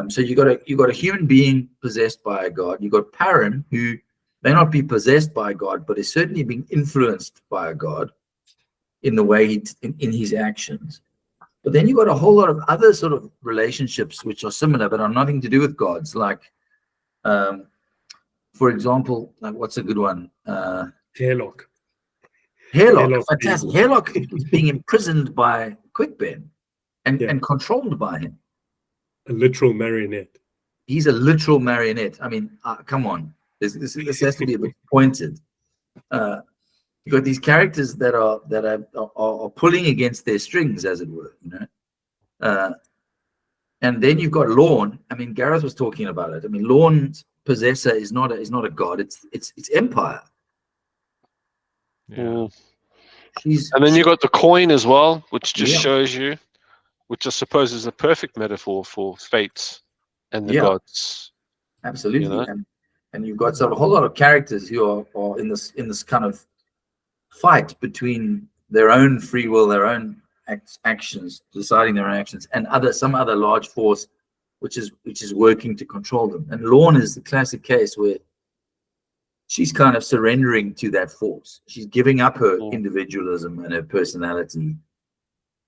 Speaker 1: So you got a human being possessed by a god. You got Paran, who may not be possessed by a god, but is certainly being influenced by a god in the way in his actions. But then you got a whole lot of other sort of relationships which are similar but are nothing to do with gods. Like, for example, like what's a good one?
Speaker 4: Hairlock.
Speaker 1: Fantastic. Hairlock is being imprisoned by Quickben and controlled by him.
Speaker 4: A literal marionette.
Speaker 1: He's a literal marionette. I mean, come on. This has to be a bit pointed. You've got these characters that are pulling against their strings, as it were, and then you've got Lorne. I mean, Gareth was talking about it. I mean, Lorne's possessor is not a god. It's Empire.
Speaker 2: Yeah.
Speaker 3: And then you got the coin as well, which just shows you, which I suppose is a perfect metaphor for fate and the gods.
Speaker 1: Absolutely, and you've got a whole lot of characters who are in this kind of fight between their own free will, their own actions, deciding their actions, and some other large force which is working to control them. And Lorne is the classic case where she's kind of surrendering to that force. She's giving up her individualism and her personality.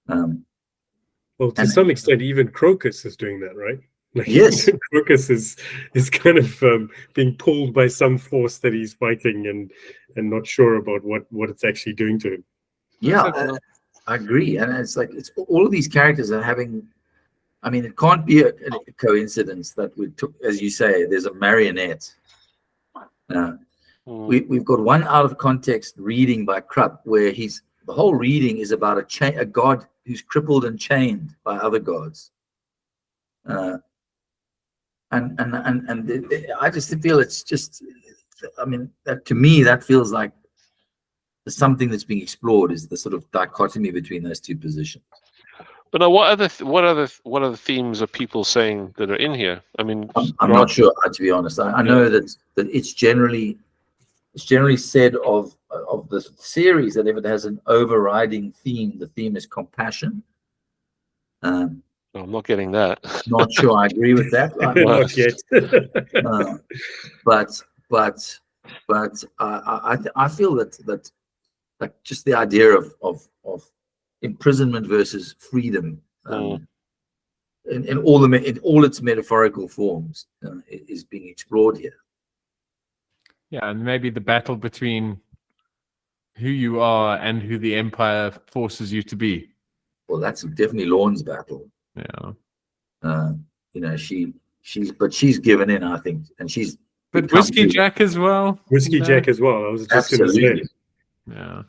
Speaker 4: Well, to some extent, even Crocus is doing that, right? Like,
Speaker 1: yes,
Speaker 4: Crocus is kind of being pulled by some force that he's fighting and not sure about what it's actually doing to him.
Speaker 1: Yeah, I agree. And it's like all of these characters are having. I mean, it can't be a coincidence that we took, as you say, there's a marionette. We've got one out of context reading by Krupp where the whole reading is about a god who's crippled and chained by other gods. And I just feel it's just, I mean, to me that feels like something that's being explored is the sort of dichotomy between those two positions.
Speaker 3: But now, what other themes are people saying that are in here? I mean,
Speaker 1: I'm not sure, to be honest. I know that it's generally said of the series that if it has an overriding theme, the theme is compassion.
Speaker 3: I'm not getting that.
Speaker 1: Not sure I agree with that.
Speaker 4: Not yet.
Speaker 1: I feel that like just the idea of imprisonment versus freedom in all its metaphorical forms is being explored here.
Speaker 2: Yeah, and maybe the battle between who you are and who the Empire forces you to be.
Speaker 1: Well, that's definitely Lorne's battle.
Speaker 2: Yeah.
Speaker 1: She's given in, I think, and she's.
Speaker 2: But Whiskey Jack as well.
Speaker 4: Jack as well. I was just going to say.
Speaker 2: Yeah.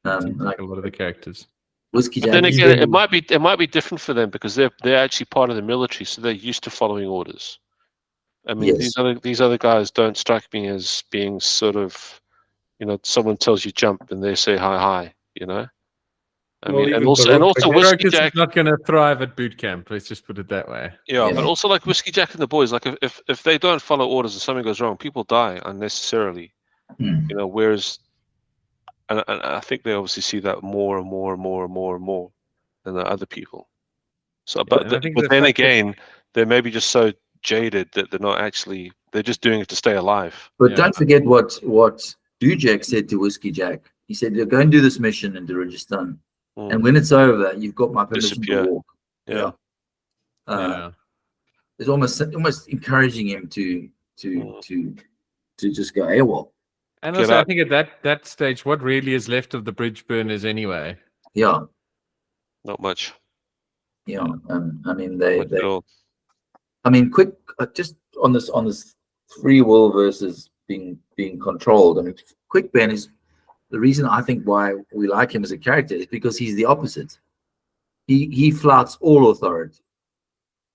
Speaker 1: Like
Speaker 2: a lot of the characters.
Speaker 1: Whiskey
Speaker 3: But
Speaker 1: Jack.
Speaker 3: then again,
Speaker 4: even-
Speaker 3: it might be different for them because they're actually part of the military, so they're used to following orders. I mean,
Speaker 1: Yes.
Speaker 3: these other guys don't strike me as being sort of, someone tells you jump and they say hi, I
Speaker 4: Well,
Speaker 3: mean, and
Speaker 4: even
Speaker 3: also
Speaker 4: Baroque, I guess.
Speaker 3: Whiskey
Speaker 2: Crocus
Speaker 3: Jack,
Speaker 2: is not going to thrive at boot camp. Let's just put it that way.
Speaker 3: yeah,
Speaker 1: Yeah.
Speaker 3: but also like Whiskey Jack and the boys, like if they don't follow orders and something goes wrong, people die unnecessarily,
Speaker 1: Hmm.
Speaker 3: Whereas, and I think they obviously see that more and more and more and more and more than the other people. So, but
Speaker 2: and I think
Speaker 3: but
Speaker 2: the
Speaker 3: then
Speaker 2: fact that-
Speaker 3: again, they're maybe just so jaded that they're just doing it to stay alive.
Speaker 1: But
Speaker 2: Yeah.
Speaker 1: don't forget what Dujak said to Whiskey Jack. He said, "Go and do this mission in Darujistan,
Speaker 3: Mm.
Speaker 1: and when it's over, you've got my permission
Speaker 3: Disappear.
Speaker 1: to walk."
Speaker 3: Yeah.
Speaker 2: Yeah.
Speaker 1: It's almost encouraging him to just go AWOL.
Speaker 2: And
Speaker 3: Get
Speaker 2: also, I
Speaker 3: out.
Speaker 2: think at that stage, what really is left of the bridge burners anyway?
Speaker 1: Yeah,
Speaker 3: Not much.
Speaker 1: yeah. I mean,
Speaker 3: Not much at all.
Speaker 1: I mean, quick, just on this free will versus being controlled. I mean, Quick Ben is the reason I think why we like him as a character is because he's the opposite. He flouts all authority.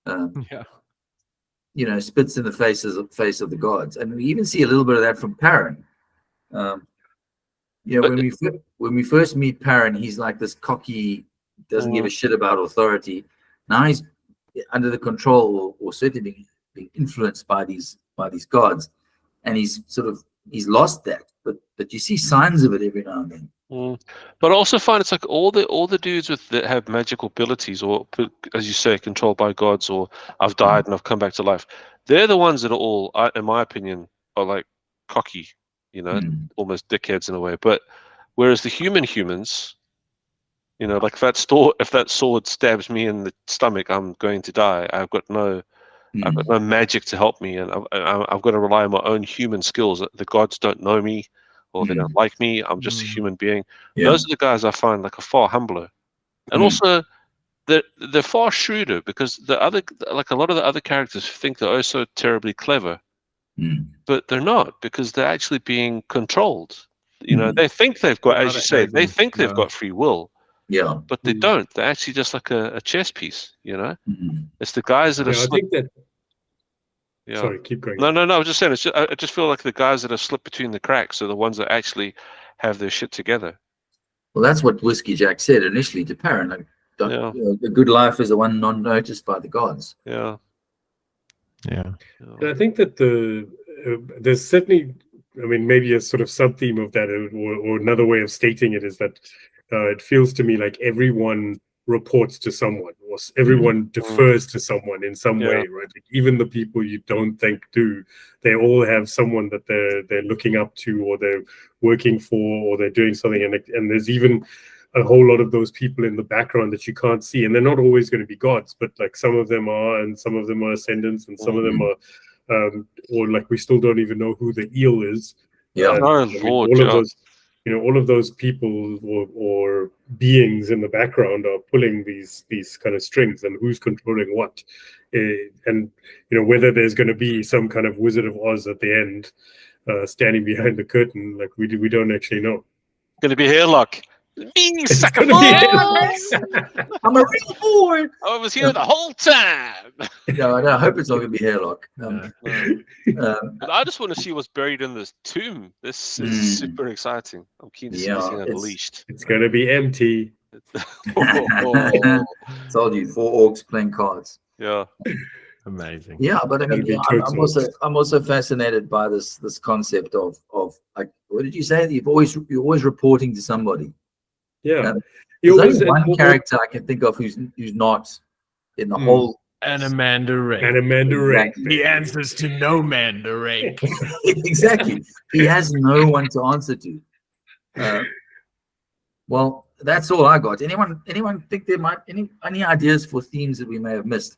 Speaker 2: Yeah.
Speaker 1: Spits in the face of the gods, and we even see a little bit of that from Perrin.
Speaker 3: But-
Speaker 1: When we first meet Perrin, he's like this cocky, doesn't give a shit about authority. Now he's under the control, or certainly being influenced by these gods, and he's lost that. But you see signs of it every now and then.
Speaker 3: But I also find it's like all the dudes that have magical abilities, or as you say, controlled by gods, or I've died and I've come back to life. They're the ones that are all, in my opinion, are like cocky, almost dickheads in a way. But whereas the humans, like if that sword stabs me in the stomach, I'm going to die. I've got no magic to help me, and I've got to rely on my own human skills. The gods don't know me, or they don't like me. I'm just a human being.
Speaker 1: Yeah.
Speaker 3: Those are the guys I find like are far humbler, and also they're far shrewder, because a lot of the other characters think they're oh so terribly clever, but they're not, because they're actually being controlled. They think they've got, as you say, they think they've got free will.
Speaker 1: Yeah.
Speaker 3: But they don't. They're actually just like a chess piece, It's the guys that are
Speaker 4: I think that.
Speaker 3: yeah.
Speaker 4: Sorry, keep going.
Speaker 3: No. I was just saying. I just feel like the guys that have slipped between the cracks are the ones that actually have their shit together.
Speaker 1: Well, that's what Whiskey Jack said initially to Perrin. Like, the good life is the one not noticed by the gods.
Speaker 3: Yeah.
Speaker 2: Yeah.
Speaker 4: And I think that there's certainly, I mean, maybe a sort of sub theme of that, or another way of stating it is that it feels to me like everyone reports to someone, or everyone defers to someone in some way, right? Like even the people you don't think do, they all have someone that they're looking up to, or they're working for, or they're doing something, and there's even a whole lot of those people in the background that you can't see, and they're not always going to be gods, but like some of them are, and some of them are ascendants, and some of them are, or like we still don't even know who the eel is.
Speaker 1: Yeah.
Speaker 4: All of those people or beings in the background are pulling these kind of strings, and who's controlling what, and whether there's going to be some kind of Wizard of Oz at the end, standing behind the curtain, like we don't actually know.
Speaker 3: Going to be Hairlock. Me, sucker
Speaker 4: gonna
Speaker 3: boy!
Speaker 4: be
Speaker 1: I'm a real boy.
Speaker 3: I was here the whole time.
Speaker 1: I hope it's not going to be Hairlock.
Speaker 3: But I just want to see what's buried in this tomb. This is super exciting. I'm keen to see this thing unleashed.
Speaker 4: It's going to be empty.
Speaker 1: Told you, 4 orcs playing cards.
Speaker 3: Yeah.
Speaker 2: Amazing.
Speaker 1: Yeah, but I mean, I'm also fascinated by this concept of like, what did you say? You're always reporting to somebody.
Speaker 4: Yeah.
Speaker 1: There's only one character I can think of who's not in the whole.
Speaker 2: And Amanda Rake.
Speaker 1: Exactly.
Speaker 2: He answers to no Amanda Rake.
Speaker 1: Exactly. He has no one to answer to. Well, that's all I got. Anyone think there might any ideas for themes that we may have missed?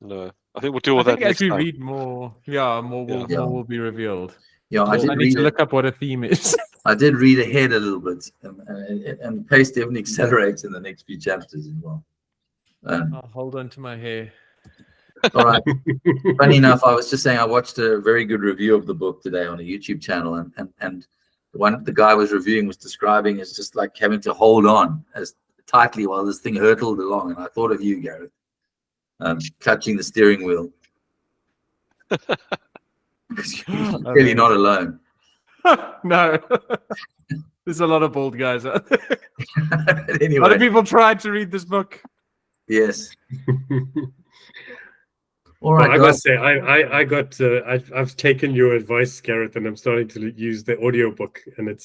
Speaker 3: No, I think we'll deal with that next
Speaker 2: as we
Speaker 3: time.
Speaker 2: read more, more will be revealed.
Speaker 1: Yeah, I
Speaker 2: need to look up what a theme is.
Speaker 1: I did read ahead a little bit, and the pace definitely accelerates in the next few chapters as well.
Speaker 2: I'll hold on to my hair.
Speaker 1: All right. Funny enough, I was just saying I watched a very good review of the book today on a YouTube channel, and the one the guy was reviewing was describing as just like having to hold on as tightly while this thing hurtled along, and I thought of you, Gareth, clutching the steering wheel. Because you're really not alone.
Speaker 2: No. There's a lot of bald guys out there.
Speaker 1: But
Speaker 2: A
Speaker 1: anyway,
Speaker 2: lot of people tried to read this book.
Speaker 1: yes. All
Speaker 4: Well,
Speaker 1: right,
Speaker 4: I
Speaker 1: guys.
Speaker 4: must say, I've taken your advice, Gareth, and I'm starting to use the audiobook, and
Speaker 2: It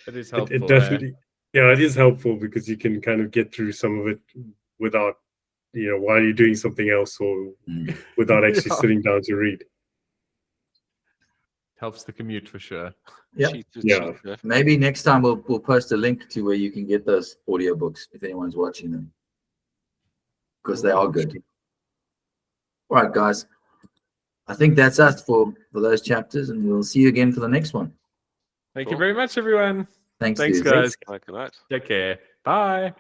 Speaker 2: is helpful.
Speaker 4: it definitely, yeah, it is helpful because you can kind of get through some of it without, while you're doing something else or without actually
Speaker 2: Yeah.
Speaker 4: sitting down to read.
Speaker 2: Helps the commute for sure.
Speaker 1: Yep.
Speaker 4: Yeah.
Speaker 1: Maybe next time we'll post a link to where you can get those audiobooks if anyone's watching them, because they are good. All right, guys. I think that's us for those chapters, and we'll see you again for the next one.
Speaker 2: Thank you very much, everyone.
Speaker 1: Thanks,
Speaker 2: Thanks,
Speaker 1: dudes.
Speaker 2: guys.
Speaker 3: Good night.
Speaker 2: Take care. Bye.